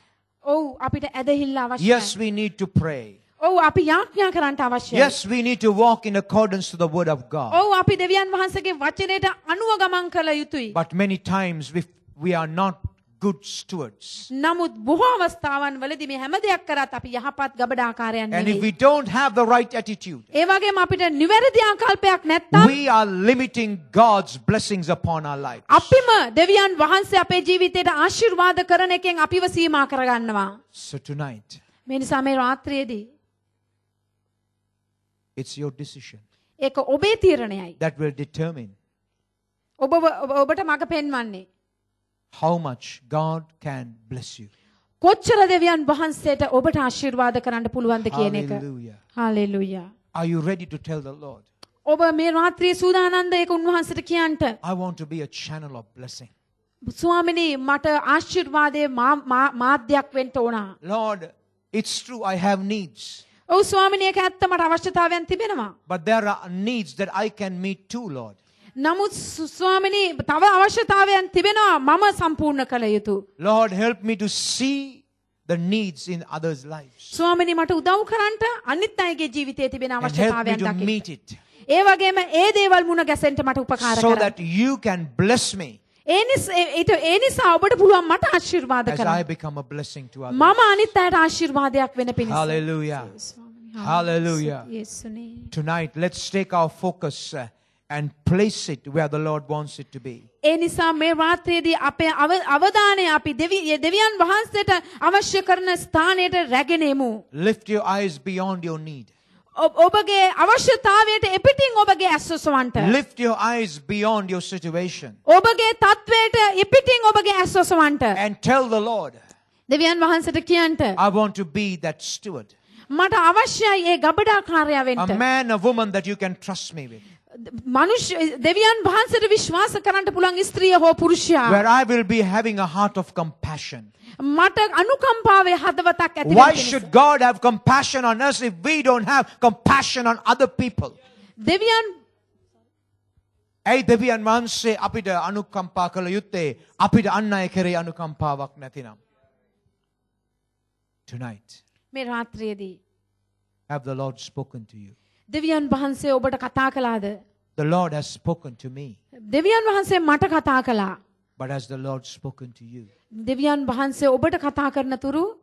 ඔව් අපිට ඇදහිල්ල අවශ්‍යයි. Yes, we need to pray. ඔව් අපි යාඥා කරන්න අවශ්‍යයි. Yes, we need to walk in accordance to the word of God. ඔව් අපි දෙවියන් වහන්සේගේ වචනයට අනුව ගමන් කළ යුතුයි. But many times we are not good stewards. නමුත් බොහෝ අවස්ථාවන් වලදී මේ හැම දෙයක් කරත් අපි යහපත් ගබඩාකාරයන් And if නෙවෙයි. we don't have the right attitude, ඒ වගේම අපිට නිවැරදි ආකල්පයක් නැත්නම් we are limiting God's blessings upon our lives. අපිම දෙවියන් වහන්සේ අපේ ජීවිතයට ආශිර්වාද කරන එකෙන් අපිව සීමා කරගන්නවා. So tonight, මේ නිසා මේ රාත්‍රියේදී it's your decision ඒක ඔබේ තීරණයයි. that will determine ඔබට මඟ පෙන්වන්නේ how much God can bless you. කොච්චර දෙවියන් වහන්සේට ඔබට ආශිර්වාද කරන්න පුළුවන්ද කියන එක. Hallelujah. Hallelujah. Are you ready to tell the Lord, ඔබ මේ රාත්‍රියේ සූදානම්ද ඒක උන්වහන්සේට කියන්න? I want to be a channel of blessing. ස්වාමිනී මට ආශිර්වාදයේ මාධ්‍යයක් වෙන්න ඕන. Lord, it's true I have needs. ඔව් ස්වාමිනී ඒක ඇත්ත මට අවශ්‍යතාවයන් තිබෙනවා. But there are needs that I can meet too, Lord. නමුත් ස්වාමිනී තව අවශ්‍යතාවයන් තිබෙනවා මම සම්පූර්ණ කළ යුතු. Lord, help me to see the needs in others' lives. ස්වාමිනී මට උදව් කරන්න අනිත් අයගේ ජීවිතයේ තිබෙන And help me අවශ්‍යතාවයන් to දකින්න. meet it ඒ වගේම ඒ දේවල් මුණ ගැසෙන්න මට උපකාර so කරන්න. that you can bless me ඒ නිසා ඔබට පුළුවන් මට ආශිර්වාද as I කරන්න. become a blessing to others. මම අනිත් අයට ආශිර්වාදයක් වෙන පිණිස. Hallelujah. Hallelujah. යේසුනේ. Tonight, let's take our focus and place it where the Lord wants it to be. ඒ නිසා මේ රාත්‍රියේදී අපේ අවධානය අපි දෙවියන් වහන්සේට අවශ්‍ය කරන ස්ථානයට රැගෙන එමු. Lift your eyes beyond your need. ඔබගේ අවශ්‍යතාවයට එපිටින් ඔබගේ ඇස් ඔසවන්න. Lift your eyes beyond your situation ඔබගේ තත්වයට එපිටින් ඔබගේ ඇස් ඔසවන්න. and tell the Lord, දෙවියන් වහන්සේට කියන්න I want to be that steward. මට අවශ්‍යයි ඒ ගබඩාකාරයා A වෙන්න. man, a woman that you can trust me with. දෙවියන් වහන්සේට විශ්වාස කරන්න පුළුවන් ස්ත්‍රිය හෝ පුරුෂයා. Where I will be having a heart of compassion. මට අනුකම්පාවේ හදවතක් ඇති Why වෙන්න. should God have compassion on us if we don't have compassion on other people? දෙවියන් ඇයි දෙවියන් වහන්සේ අපිට අනුකම්පා කළ යුත්තේ අපිට අන් අය කෙරෙහි අනුකම්පාවක් නැතිනම්? Tonight, මේ රාත්‍රියේදී have the Lord spoken to you? දෙවියන් වහන්සේ ඔබට කතා කළාද? The Lord has spoken to me, දෙවියන් වහන්සේ මට කතා කළා. but has the Lord spoken to you? දෙවියන් වහන්සේ ඔබට කතා කරන තුරු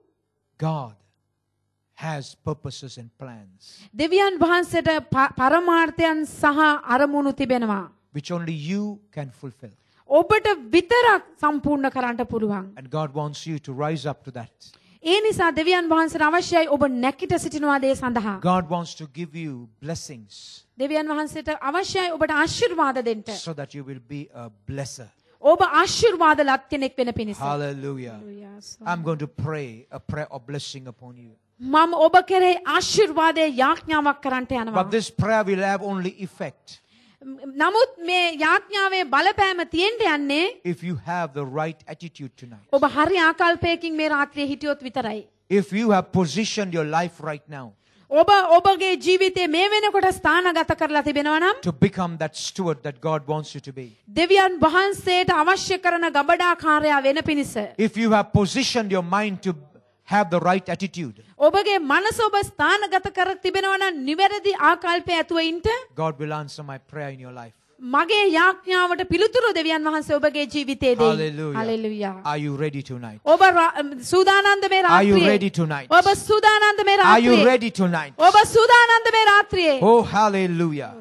God has purposes and plans දෙවියන් වහන්සේට පරමාර්ථයන් සහ අරමුණු තිබෙනවා. which only you can fulfill. ඔබට විතරක් සම්පූර්ණ කරන්න පුළුවන්. And God wants you to rise up to that. ඒ නිසා දෙවියන් වහන්සේට අවශ්‍යයි ඔබ නැකිට සිටිනවා දේ සඳහා. God wants to give you blessings දෙවියන් වහන්සේට අවශ්‍යයි ඔබට ආශිර්වාද දෙන්න. so that you will be a blesser. ඔබ ආශිර්වාදලත් කෙනෙක් වෙන පිණිස. Hallelujah. I'm going to pray a prayer of blessing upon you. මම ඔබ කෙරෙහි ආශිර්වාදයේ යාඥාවක් කරන්නට යනවා. But this prayer will have only effect නමුත් මේ යාඥාවේ බලපෑම තියෙන්න යන්නේ if you have the right attitude tonight. ඔබ හරි ආකල්පයකින් මේ රාත්‍රියේ හිටියොත් විතරයි. If you have positioned your life right now ඔබගේ ජීවිතේ මේ වෙනකොට ස්ථානගත කරලා තිබෙනවා නම් to become that steward that God wants you to be. දෙවියන් වහන්සේට අවශ්‍ය කරන ගබඩාකාරයා වෙන පිණිස. If you have positioned your mind have the right attitude, ඔබගේ මනස ඔබ ස්ථානගත කර තිබෙනවා නම් නිවැරදි ආකල්පය ඇතුව ඉන්න God will answer my prayer in your life. මගේ යාඥාවට පිළිතුරු දෙවියන් වහන්සේ ඔබගේ ජීවිතයේ දෙයි. Hallelujah. Hallelujah. Are you ready tonight? ඔබ සූදානම්ද මේ Are you රාත්‍රියේ? ready tonight? ඔබ සූදානම්ද මේ Are you රාත්‍රියේ? ready tonight? ඔබ සූදානම්ද මේ රාත්‍රියේ? Oh, hallelujah.